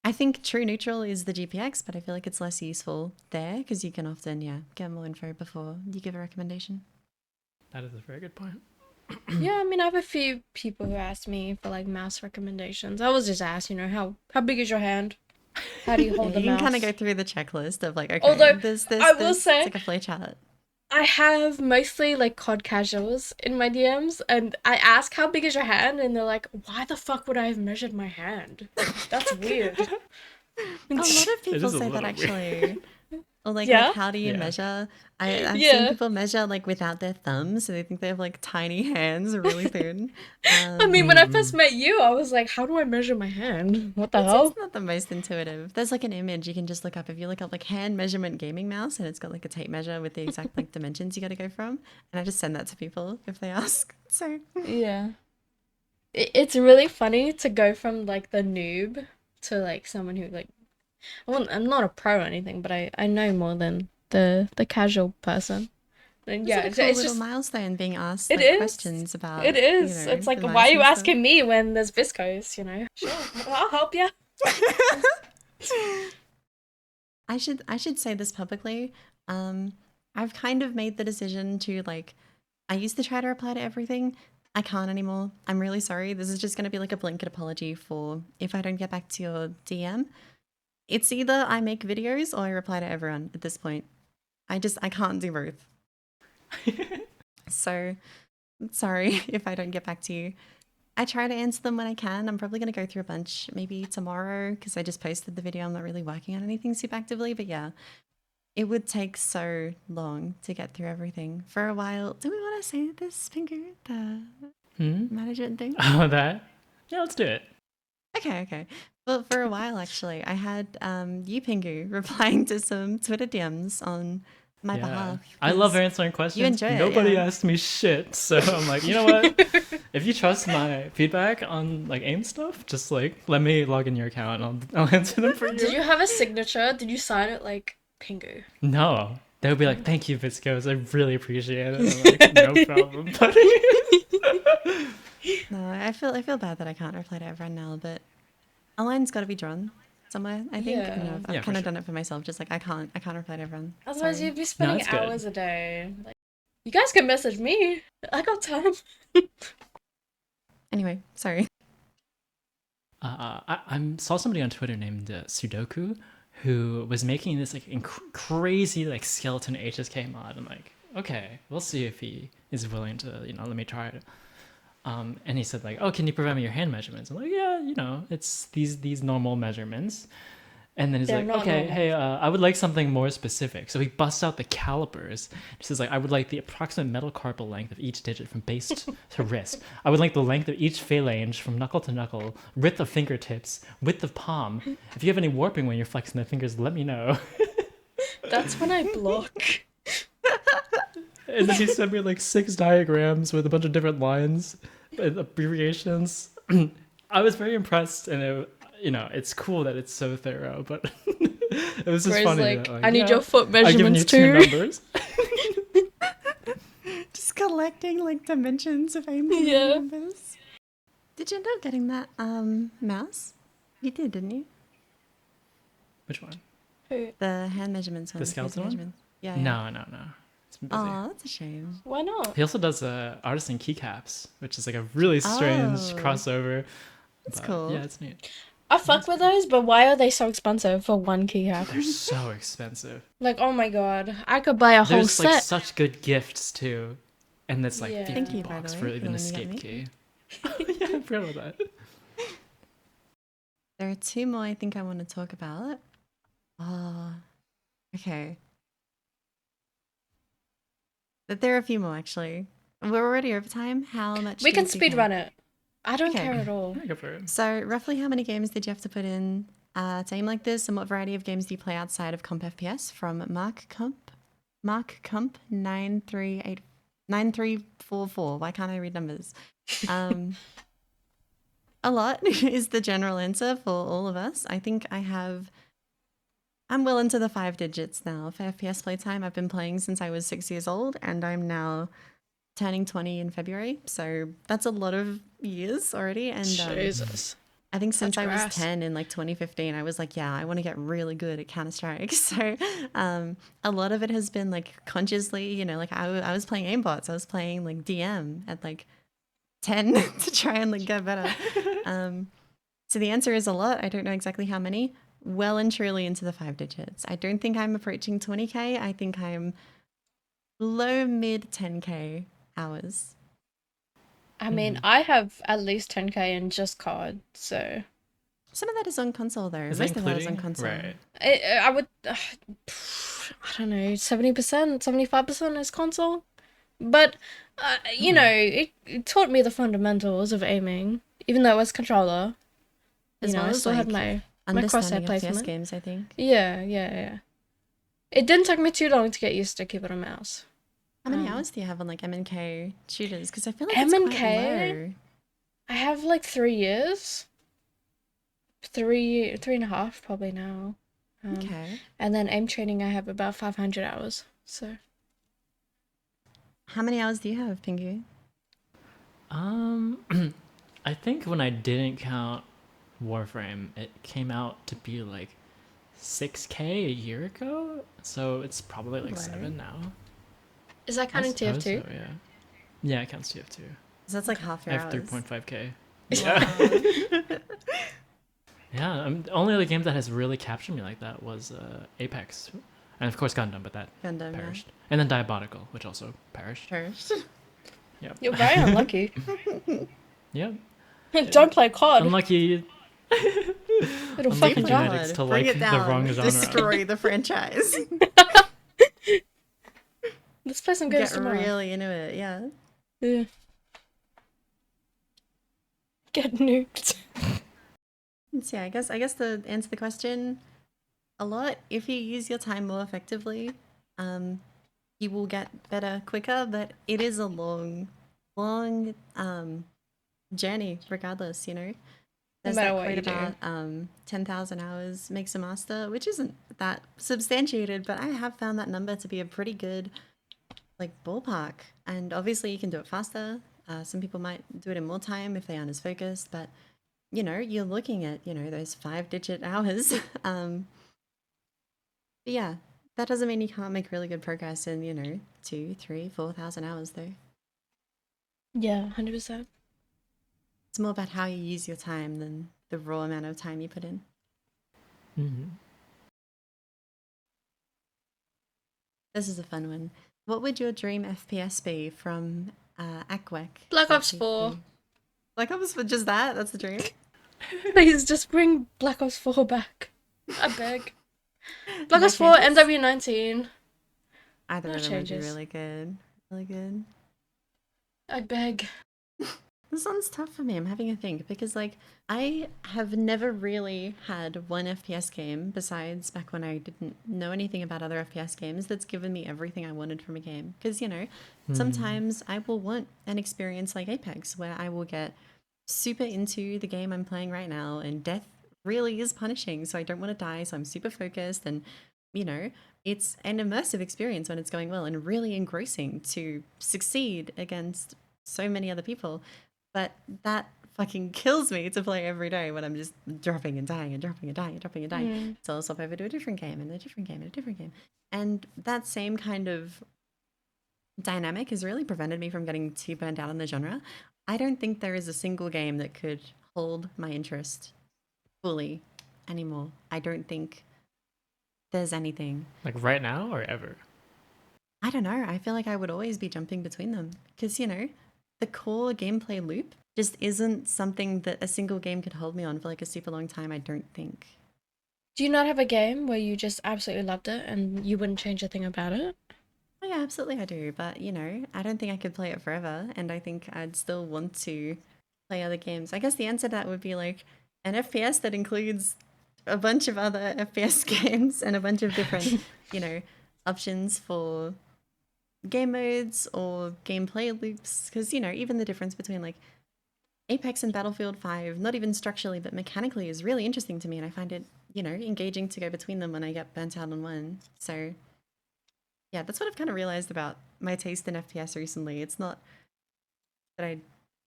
I think true neutral is the GPX, but I feel like it's less useful there because you can often, get more info before you give a recommendation. That is a very good point. Yeah, I mean, I have a few people who asked me for like mouse recommendations. I was just asked, how big is your hand? How do you hold the You can mouse? kind of go through the checklist of like, okay, Although, this, I will this, say- it's like a flay chart. I have mostly like COD casuals in my DMs, and I ask how big is your hand, and they're like, "Why the fuck would I have measured my hand? That's weird." A lot of people is a say that little actually. Or like, Yeah? how do you Yeah. measure? I've Yeah. seen people measure like without their thumbs, so they think they have like tiny hands, really thin. I mean, when I first met you, I was like, "How do I measure my hand? What the hell?" It's not the most intuitive. There's like an image you can just look up. If you look up like hand measurement gaming mouse, and it's got like a tape measure with the exact like dimensions you got to go from, and I just send that to people if they ask. So Yeah. It's really funny to go from like the noob to like someone who like, I'm not a pro or anything, but I know more than the casual person. And it's yeah, like a cool it's little just milestone being asked it like is. questions about. It is. It's like, why are you asking me when there's Viscose? Sure, I'll help you. I should say this publicly. I've kind of made the decision to like, I used to try to reply to everything. I can't anymore. I'm really sorry. This is just going to be like a blanket apology for if I don't get back to your DM. It's either I make videos or I reply to everyone at this point. I can't do both. So sorry if I don't get back to you. I try to answer them when I can. I'm probably going to go through a bunch maybe tomorrow because I just posted the video. I'm not really working on anything super actively, but yeah, it would take so long to get through everything. For a while, do we want to say this, Pingu? The management thing? Oh, that? Yeah, let's do it. Okay. Well, for a while, actually, I had you, Pingu, replying to some Twitter DMs on my behalf. I love 'cause answering questions. enjoy it, Nobody yeah. asked me shit, so I'm like, you know what? If you trust my feedback on like AIM stuff, just like let me log in your account and I'll answer them for you. Did you have a signature? Did you sign it like Pingu? No, they would be like, "Thank you, Viscose. I really appreciate it." I'm like, no problem, buddy. No, I feel bad that I can't reply to everyone now, but a line's got to be drawn somewhere. I think. Yeah. And I've Yeah, for kind of sure. done it for myself. Just like I can't reply to everyone. Otherwise, Sorry. you'd be spending it's good. hours a day. Like, you guys can message me. I got time. Anyway, sorry. I saw somebody on Twitter named Sudoku who was making this like crazy like skeleton HSK mod. I'm like, okay, we'll see if he is willing to, let me try it. And he said like, oh, can you provide me your hand measurements? I'm like, yeah, it's these normal measurements. And then he's They're like, not okay, normal. hey, I would like something more specific. So he busts out the calipers. He says like, I would like the approximate metacarpal length of each digit from base to wrist. I would like the length of each phalange from knuckle to knuckle, width of fingertips, width of palm. If you have any warping when you're flexing the fingers, let me know. That's when I block. And then he sent me like 6 diagrams with a bunch of different lines and abbreviations. I was very impressed, and it's cool that it's so thorough, but it was just Whereas, funny. like, that, I need your foot I've given you measurements 2 too. numbers. Just collecting like dimensions of AIM Yeah. numbers. Did you end up getting that mouse? You did, didn't you? Which one? Who? The hand measurements one. The face skeleton one? measurements. Yeah, yeah. No. It's been busy. Oh, that's a shame. Why not? He also does artisan keycaps, which is like a really strange Oh. crossover. That's but cool. Yeah, it's neat. I fuck with those, but why are they so expensive for one keycap? They're so expensive. Like, oh my god, I could buy a whole There's like set. such good gifts too, and it's like Yeah. 50 Thank you, by the bucks way, for for even the a one you got escape me. key. Yeah, I forgot about that. There are two more I think I want to talk about. Oh, okay. But there are a few more actually. We're already over time. How much? We do can you think speed I- run it. I don't Okay. care at all. Yeah, go for it. So, roughly how many games did you have to put in to aim like this, and what variety of games do you play outside of Comp FPS? From Mark Kump 9344. Why can't I read numbers? A lot is the general answer for all of us. I think I'm well into the 5 digits now for FPS playtime. I've been playing since I was 6 years old, and I'm now turning 20 in February. So that's a lot of years already. And Jesus. I think since Such I was grass. 10 in like 2015, I was like, yeah, I want to get really good at Counter-Strike. So a lot of it has been like consciously, like I was playing aimbots. I was playing like DM at like 10 to try and like get better. So the answer is a lot. I don't know exactly how many. Well and truly into the 5 digits. I don't think I'm approaching 20K. I think I'm low mid 10K hours. I mean, I have at least 10k in just COD, so Some of that is on console though. Is that Most of that is on including? console. Right. I would, I don't know, 70%, 75% is console. But, it taught me the fundamentals of aiming, even though it was controller. As well I as still had like my crosshair understanding FPS placement. games, I think. Yeah. It didn't take me too long to get used to keyboard and mouse. How many hours do you have on like M&K shooters? Because I feel like M&K? it's quite low. I have like 3 years. 3.5 probably now. Okay. And then aim training I have about 500 hours. So How many hours do you have, Pingu? I think when I didn't count Warframe, it came out to be like 6K a year ago. So it's probably like Right. 7 now. is that counting I suppose TF2? so, yeah. Yeah, it counts TF2. So that's like half I your have hours. 3.5K. Wow. Yeah, the only other game that has really captured me like that was Apex. And of course Gundam, but that Gundam, perished. And then Diabolical, which also perished. First. Yep. You're very unlucky. Yep. Don't play COD. Unlucky. It'll I'm fucking looking die. genetics to Bring like it the down. wrong genre. Destroy the franchise. Let's play some games Get tomorrow. really into it, yeah. Yeah. Get nuked. So yeah, I guess to answer the question, a lot. If you use your time more effectively, you will get better quicker. But it is a long journey, regardless. There's matter that what quote you do. about 10,000 hours makes a master, which isn't that substantiated, but I have found that number to be a pretty good like ballpark. And obviously, you can do it faster. Some people might do it in more time if they aren't as focused, but you're looking at, those 5-digit hours. But yeah, that doesn't mean you can't make really good progress in, 2, 3, 4,000 hours though. Yeah, 100%. It's more about how you use your time than the raw amount of time you put in. Mm-hmm. This is a fun one. What would your dream FPS be from aqwek? Black Ops 4. Black Ops 4, just that? That's the dream? Please just bring Black Ops 4 back. I beg. Black No Ops 4, changes? MW19. Either No of them would be changes. really good. Really good. I beg. This one's tough for me. I'm having a think because, like, I have never really had one FPS game besides back when I didn't know anything about other FPS games that's given me everything I wanted from a game. Because, sometimes I will want an experience like Apex where I will get super into the game I'm playing right now and death really is punishing. So I don't want to die. So I'm super focused and, it's an immersive experience when it's going well and really engrossing to succeed against so many other people. But that fucking kills me to play every day when I'm just dropping and dying and dropping and dying and dropping and dying. Mm. So I'll swap over to a different game and a different game and a different game. And that same kind of dynamic has really prevented me from getting too burnt out on the genre. I don't think there is a single game that could hold my interest fully anymore. I don't think there's anything. Like right now or ever? I don't know. I feel like I would always be jumping between them because, you know, the core gameplay loop just isn't something that a single game could hold me on for like a super long time, I don't think. Do you not have a game where you just absolutely loved it and you wouldn't change a thing about it? Oh, yeah, absolutely I do. But, you know, I don't think I could play it forever. And I think I'd still want to play other games. I guess the answer to that would be like an FPS that includes a bunch of other FPS games and a bunch of different, you know, options for game modes or gameplay loops. Because, you know, even the difference between like Apex and Battlefield 5, not even structurally, but mechanically is really interesting to me. And I find it, you know, engaging to go between them when I get burnt out on one. So yeah, that's what I've kind of realized about my taste in FPS recently. It's not that I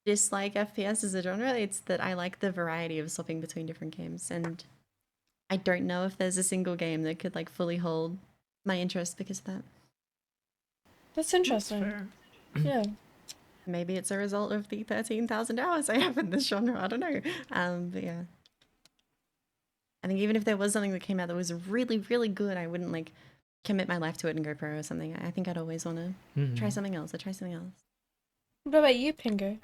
dislike FPS as a genre, it's that I like the variety of swapping between different games. And I don't know if there's a single game that could like fully hold my interest because of that. That's interesting. Fair. Yeah. Maybe it's a result of the 13,000 hours I have in this genre. I don't know. But yeah. I think even if there was something that came out that was really, really good, I wouldn't like commit my life to it and go pro or something. I think I'd always want to try something else or try something else. What about you, Pingu?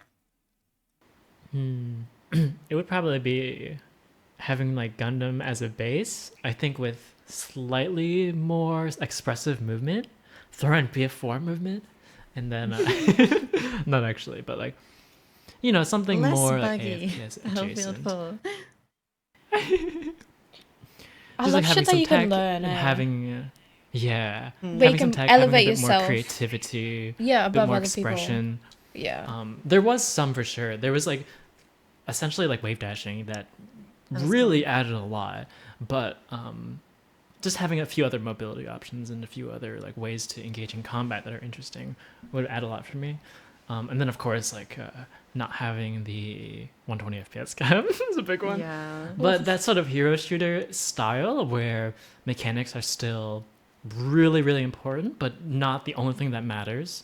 It would probably be having like Gundam as a base. I think with slightly more expressive movement, throw in BF4 movement, and then not actually, but like, you know, something Less more buggy. like AFPS Battlefield adjacent. 4. I Just love like having shit that some you can tech learn. and having Where you having some can tech, having a elevate bit more yourself. creativity, Yeah, a bit above more other people. expression. Yeah. There was some for sure. There was like essentially like wave dashing that was really cool. added a lot, but just having a few other mobility options and a few other like ways to engage in combat that are interesting would add a lot for me. And then of course like not having the 120 FPS cap is a big one. Yeah. But that sort of hero shooter style where mechanics are still really, really important, but not the only thing that matters.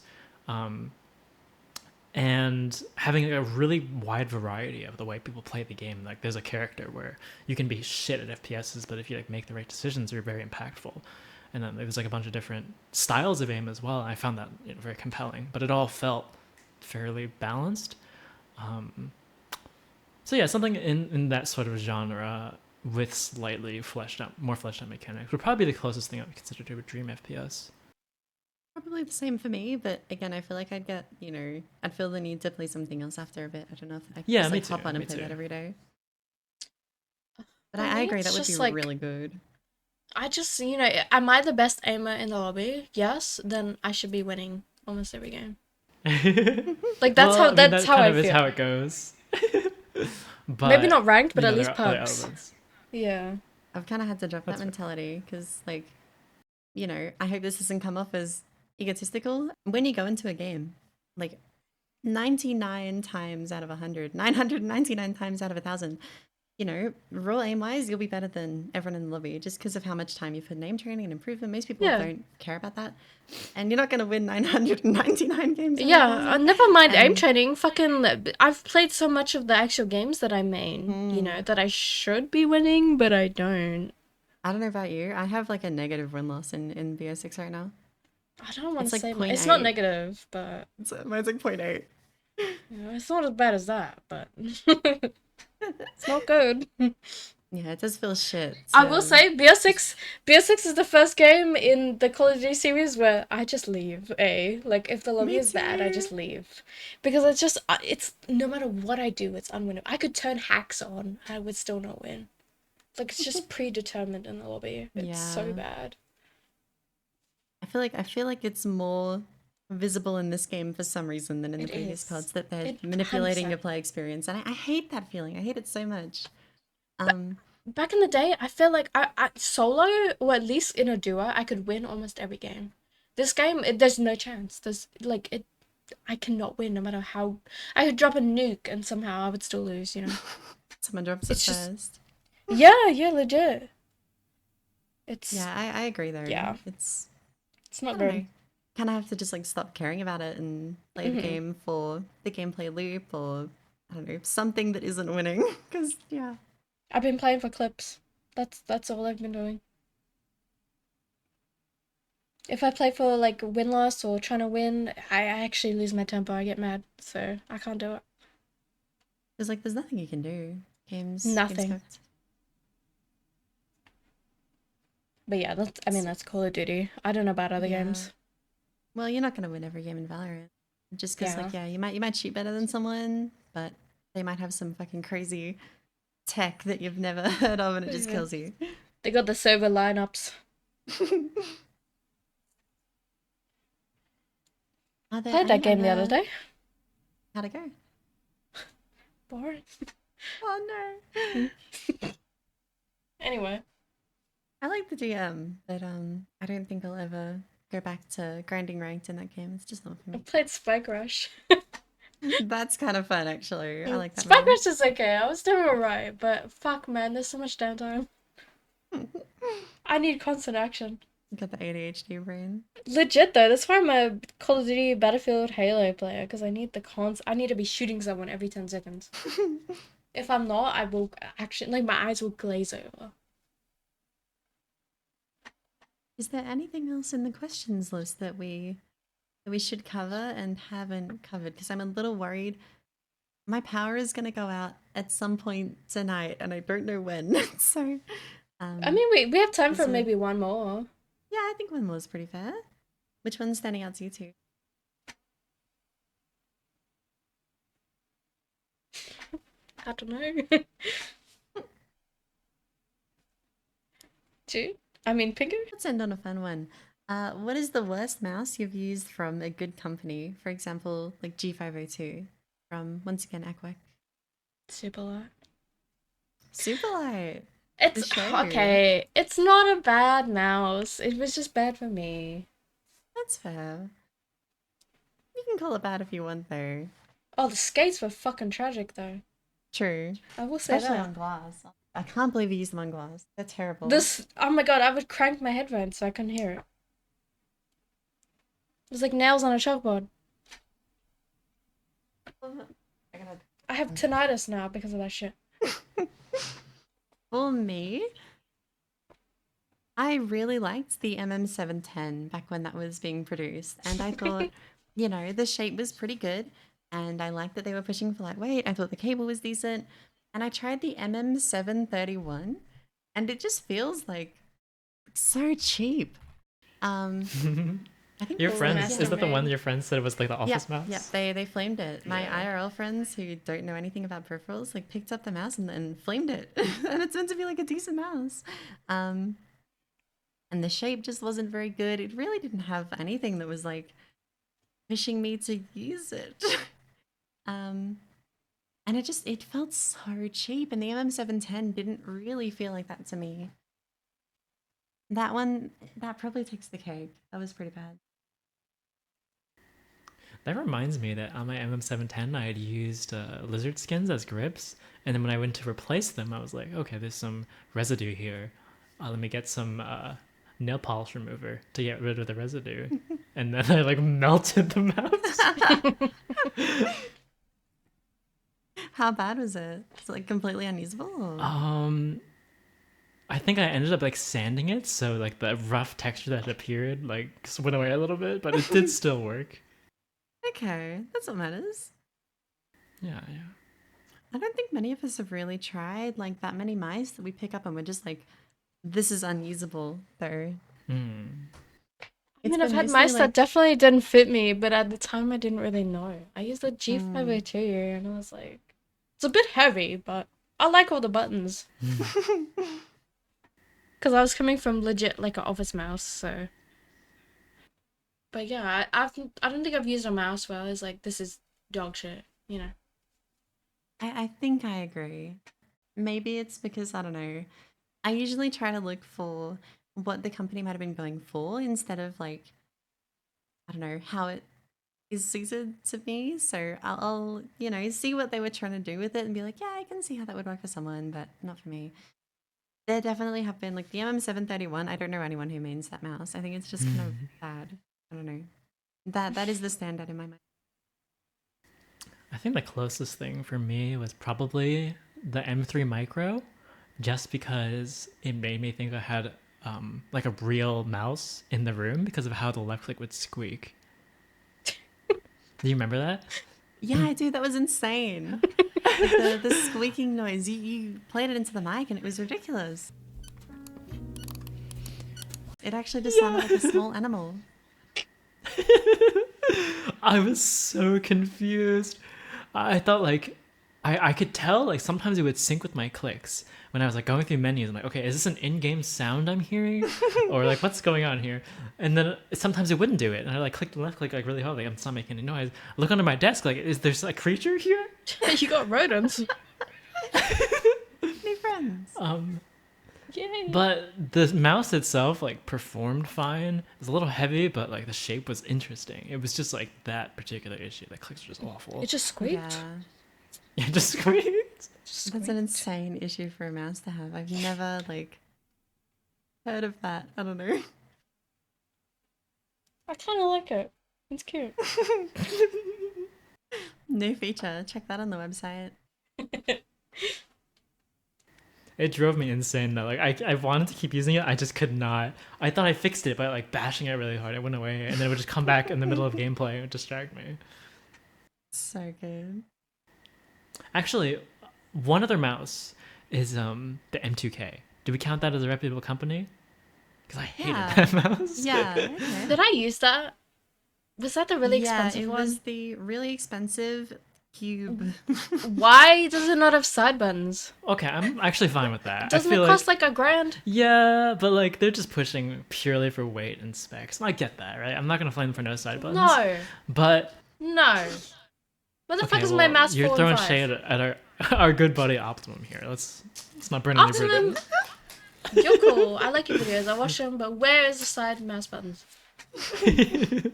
And having a really wide variety of the way people play the game. Like there's a character where you can be shit at FPSs, but if you like make the right decisions, you're very impactful. And then there's like a bunch of different styles of aim as well. I found that very compelling, but it all felt fairly balanced. So yeah, something in that sort of genre with slightly more fleshed out mechanics would probably be the closest thing I would consider to a dream FPS. Probably the same for me, but again, I feel like I'd get, you know, I'd feel the need to play something else after a bit. I don't know if I could just Me like hop too, on and me play too. that every day. But For I me, agree, it's that would just be like- really good. I just, you know, am I the best aimer in the lobby? Yes, then I should be winning almost every game. Like that's Well, how that's how I is feel. how it goes. But Maybe not ranked, but you at know, least there are other pubs. elements. Yeah. I've kind of had to drop That's that fair. mentality because, like, you know, I hope this doesn't come off as egotistical. When you go into a game, like 99 times out of 100, 999 times out of 1,000, you know, raw aim wise, you'll be better than everyone in the lobby just because of how much time you've put name training and improvement. Most people Yeah. don't care about that. And you're not going to win 999 games. out of Yeah, 1,000. never mind aim And- training. Fucking, I've played so much of the actual games that I main, you know, that I should be winning, but I don't. I don't know about you. I have like a negative win loss in BO6 right now. I don't want It's to like say 0.8. it's not negative, but Mine's like 0.8. you know, it's not as bad as that. But it's not good. Yeah, it does feel shit. I will say BO6 is the first game in the Call of Duty series where I just leave. Like if the lobby Me is bad, I too. just leave because it's just it's no matter what I do, it's unwinnable. I could turn hacks on, I would still not win. Like it's just predetermined in the lobby. It's so Yeah. bad. I feel like it's more visible in this game for some reason than in the It previous is. pods that they're It- manipulating your 100%. play experience, and I hate that feeling. I hate it so much. Back in the day, I feel like I solo or at least in a duo, I could win almost every game. This game, there's no chance. There's like I cannot win no matter how. I could drop a nuke and somehow I would still lose, you know? Someone drops It's it just, first. yeah, legit. It's, Yeah, I agree though. yeah, It's, it's I not don't good. know. Kind of have to just like stop caring about it and play the Hmm. game for the gameplay loop or I don't know, something that isn't winning. Because yeah. I've been playing for clips. That's all I've been doing. If I play for like win-loss or trying to win, I actually lose my temper. I get mad, so I can't do it. There's like there's nothing you can do. Game's Nothing. cooked. But yeah, that's Call of Duty. I don't know about other Yeah. games. Well, you're not gonna win every game in Valorant. Just because Yeah. like yeah, you might shoot better than someone, but they might have some fucking crazy tech that you've never heard of and it just Yeah. kills you. They got the server lineups. Are there Played that any game the other other... day. How'd it go? Boring. Oh no. Anyway, I like the DM, but I don't think I'll ever go back to grinding ranked in that game. It's just not for I me. played Spike Rush. That's kind of fun actually. I like that Spike one. Rush is okay. I was doing alright, but fuck man, there's so much downtime. I need constant action. Got the ADHD brain. Legit though, that's why I'm a Call of Duty, Battlefield, Halo player, because I need I need to be shooting someone every 10 seconds. If I'm not, I will actually, like, my eyes will glaze over. Is there anything else in the questions list that we should cover and haven't covered? Because I'm a little worried. My power is going to go out at some point tonight, and I don't know when. So, I mean, we have time for is it- maybe one more. yeah, I think one more is pretty fair. Which one's standing out to you two? I don't know. Two? I mean, Pingu? Let's end on a fun one. What is the worst mouse you've used from a good company? For example, like G502 from, once again, aqwek. Super light. Superlight. It's The show. okay. It's not a bad mouse. It was just bad for me. That's fair. You can call it bad if you want, though. Oh, the skates were fucking tragic though. True. I will say Especially that. on glass. I can't believe you used them on glass. They're terrible. Oh my god, I would crank my headphones so I couldn't hear it. It was like nails on a chalkboard. I have tinnitus now because of that shit. For me, I really liked the MM710 back when that was being produced. And I thought, you know, the shape was pretty good. And I liked that they were pushing for lightweight. I thought the cable was decent. And I tried the MM731 and it just feels like so cheap. I think Your it was, friends, yeah. is that the one that your friends said was like the office yeah, mouse? yeah, they flamed it. My Yeah. IRL friends who don't know anything about peripherals like picked up the mouse and flamed it, and it's meant to be like a decent mouse. And the shape just wasn't very good. It really didn't have anything that was like pushing me to use it. And it felt so cheap. And the MM710 didn't really feel like that to me. That one, that probably takes the cake. That was pretty bad. That reminds me that on my MM710 I had used lizard skins as grips, and then when I went to replace them, I was like, okay, there's some residue here. Let me get some nail polish remover to get rid of the residue, and then I like melted the mouse. How bad was it? Was it like completely unusable? Or? I think I ended up like sanding it, so like the rough texture that appeared like went away a little bit, but it did still work. Okay, that's what matters. Yeah. I don't think many of us have really tried like that many mice that we pick up and we're just like, this is unusable though. I mean, I've had mice that like, definitely didn't fit me, but at the time I didn't really know. I used the G502 and I was like, it's a bit heavy, but I like all the buttons. Because I was coming from legit like an office mouse, so. But yeah, I don't think I've used a mouse where I was like, this is dog shit, you know. I think I agree. Maybe it's because I don't know. I usually try to look for what the company might have been going for instead of like, I don't know, how it is suited to me. So I'll see what they were trying to do with it and be like, yeah, I can see how that would work for someone, but not for me. There definitely have been like the MM731. I don't know anyone who means that mouse. I think it's just kind of bad. I don't know. That is the standout in my mind. I think the closest thing for me was probably the M3 Micro, just because it made me think I had like a real mouse in the room because of how the left click would squeak. Do you remember that? Yeah, I do. That was insane. The squeaking noise. You played it into the mic and it was ridiculous. It actually just sounded like a small animal. I was so confused. I thought like I could tell like sometimes it would sync with my clicks when I was like going through menus. I'm like, okay, is this an in-game sound I'm hearing, or like what's going on here? And then sometimes it wouldn't do it, and I like clicked the left click like really hard, like it's not making any noise. I look under my desk, like is there a creature here? You got rodents. New friends. Yay. But the mouse itself like performed fine. It was a little heavy, but like the shape was interesting. It was just like that particular issue. The clicks were just awful. It just squeaked. Yeah. Yeah, just squeaked. That's an insane issue for a mouse to have. I've never like heard of that. I don't know. I kind of like it. It's cute. New feature. Check that on the website. It drove me insane though. Like I wanted to keep using it, I just could not. I thought I fixed it by like bashing it really hard. It went away, and then it would just come back in the middle of gameplay and distract me. So good. Actually, one other mouse is the M2K. Do we count that as a reputable company? Because I hated that mouse. Yeah. Okay. Did I use that? Was that the really expensive it one? was the really expensive cube. Why does it not have side buttons? Okay, I'm actually fine with that. Doesn't I feel it cost like $1,000? Yeah, but like they're just pushing purely for weight and specs. I get that, right? I'm not gonna flame them for no side buttons. No. But No. What the fuck is well, my mouse you're 4 throwing and 5? shade at our good buddy Optimum here. Let's not burn any Optimum. bridges. You're cool. I like your videos. I watch them, but where is the side mouse buttons? I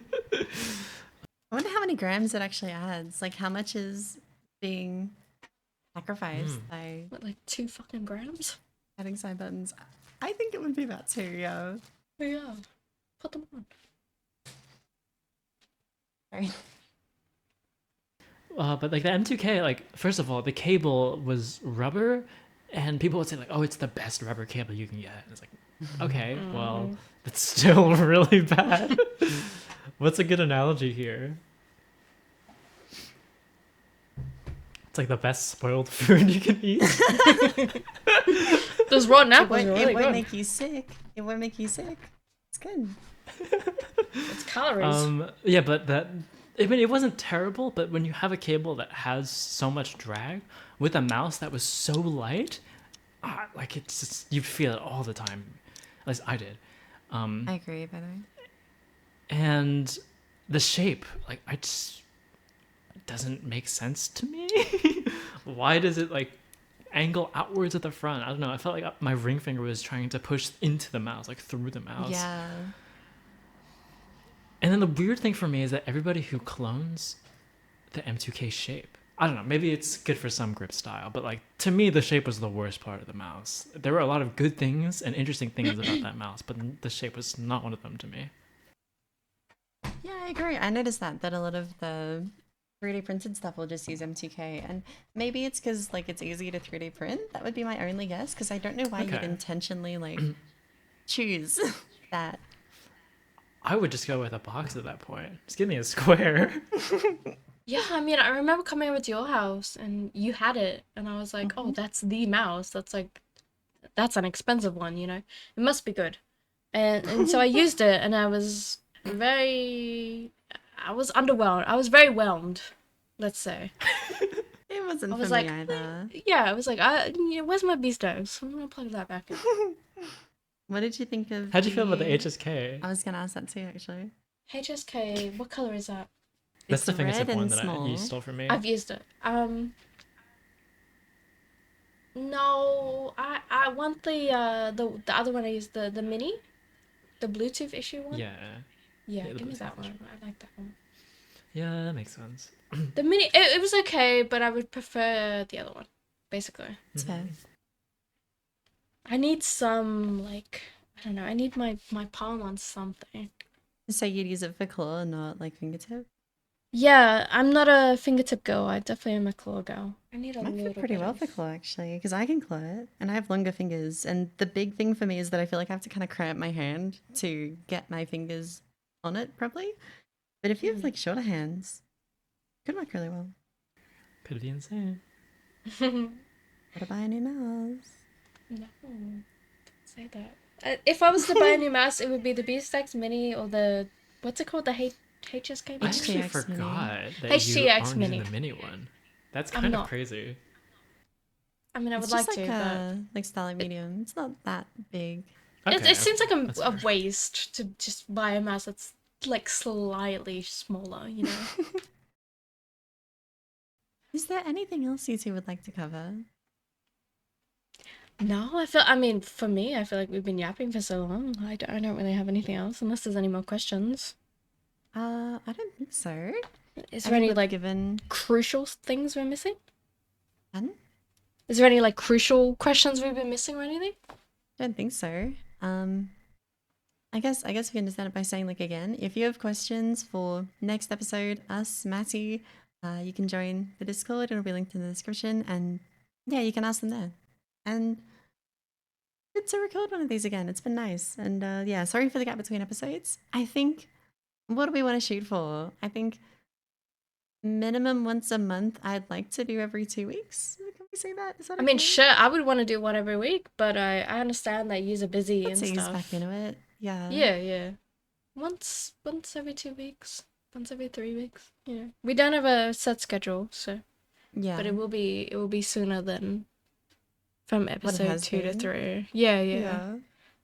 wonder how many grams it actually adds. Like how much is being sacrificed by What, like 2 fucking grams? adding side buttons? I think it would be about 2, yeah. Oh yeah. Put them on. Sorry. But like the M2K, like first of all, the cable was rubber, and people would say like, "Oh, it's the best rubber cable you can get." And it's like, okay, well, it's still really bad. What's a good analogy here? It's like the best spoiled food you can eat. Those rotten It apples won't, are really it won't good. make you sick. It won't make you sick. It's good. It's calories. Yeah, but it wasn't terrible, but when you have a cable that has so much drag with a mouse that was so light, like it's just, you feel it all the time. At least I did. I agree, by the way. And the shape, like it doesn't make sense to me. Why does it like angle outwards at the front? I don't know. I felt like my ring finger was trying to push into the mouse, like through the mouse. Yeah. And then the weird thing for me is that everybody who clones the M2K shape, I don't know, maybe it's good for some grip style, but like to me, the shape was the worst part of the mouse. There were a lot of good things and interesting things about that mouse, but the shape was not one of them to me. Yeah, I agree. I noticed that a lot of the 3D printed stuff will just use M2K, and maybe it's because like it's easy to 3D print. That would be my only guess, because I don't know why you'd Okay. intentionally like choose that. I would just go with a box at that point. Just give me a square. Yeah, I mean, I remember coming over to your house and you had it, and I was like, oh, that's the mouse. That's an expensive one, you know? It must be good. And so I used it, and I was underwhelmed. I was very whelmed, let's say. It wasn't I for was me like, either. yeah, I was like, where's my Viscose? I'm gonna plug that back in. What did you think of? How'd you feel about the HSK? I was gonna ask that too, actually. HSK, what color is that? That's the It's fingertip red one and that small. you stole from me. I've used it. No, I want the other one I used, the mini, the Bluetooth issue one. Yeah. Yeah, the give me Bluetooth that issue. one. I like that one. Yeah, that makes sense. The mini, it was okay, but I would prefer the other one, basically. It's fair. I need some, like, I don't know, I need my palm on something. So you'd use it for claw, not like fingertip? Yeah, I'm not a fingertip girl. I definitely am a claw girl. I need a Might little fit pretty bit well of... for claw actually, because I can claw it and I have longer fingers. And the big thing for me is that I feel like I have to kind of cramp my hand to get my fingers on it properly. But if you have like shorter hands, it could work really well. Could be insane. Gotta buy a new mouse. No, don't say that. If I was to buy a new mouse, it would be the Beestax Mini or the, what's it called, the HSK I Mini? actually HTX Mini. forgot that you HTX aren't Mini. using the mini one. That's I'm kind of not. crazy. I mean, I It's would just like like to, but a like stylic medium. It's not that big. Okay, it seems like that's a fair. waste to just buy a mouse that's like slightly smaller, you know? Is there anything else you two would like to cover? No, for me, I feel like we've been yapping for so long. I don't really have anything else, unless there's any more questions. I don't think so. Is I there think any, we've like, given. crucial things we're missing? Pardon? Is there any, like, crucial questions we've been missing or anything? Don't think so. I guess we can understand it by saying like again, if you have questions for next episode, us, Matty, you can join the Discord. It'll be linked in the description, and yeah, you can ask them there. And good to record one of these again. It's been nice, and yeah, sorry for the gap between episodes. I think what do we want to shoot for? I think minimum once a month. I'd like to do every 2 weeks. Can we say that? Is that I mean, okay? sure, I would want to do one every week, but I understand that you're busy Let's and ease stuff. back into it. Yeah. Yeah. Once every 2 weeks, once every 3 weeks. Yeah. We don't have a set schedule, so Yeah. but it will be sooner than from What it episode has 2 to been. 3. Yeah. Yeah.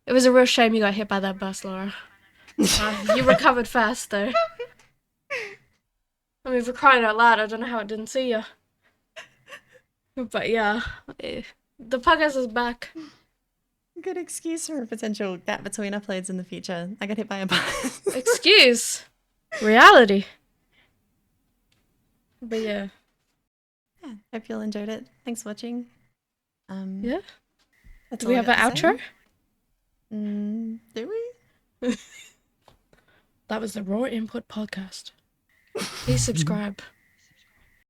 It was a real shame you got hit by that bus, Laura. You recovered fast though. I mean, for crying out loud, I don't know how it didn't see you. But yeah, the podcast is back. Good excuse for a potential gap between uploads in the future. I got hit by a bus. Excuse. Reality. But yeah. Yeah, hope you all enjoyed it. Thanks for watching. Yeah. That's Do all we I have an got to say. outro? Do we? That was the Raw Input Podcast. Please subscribe.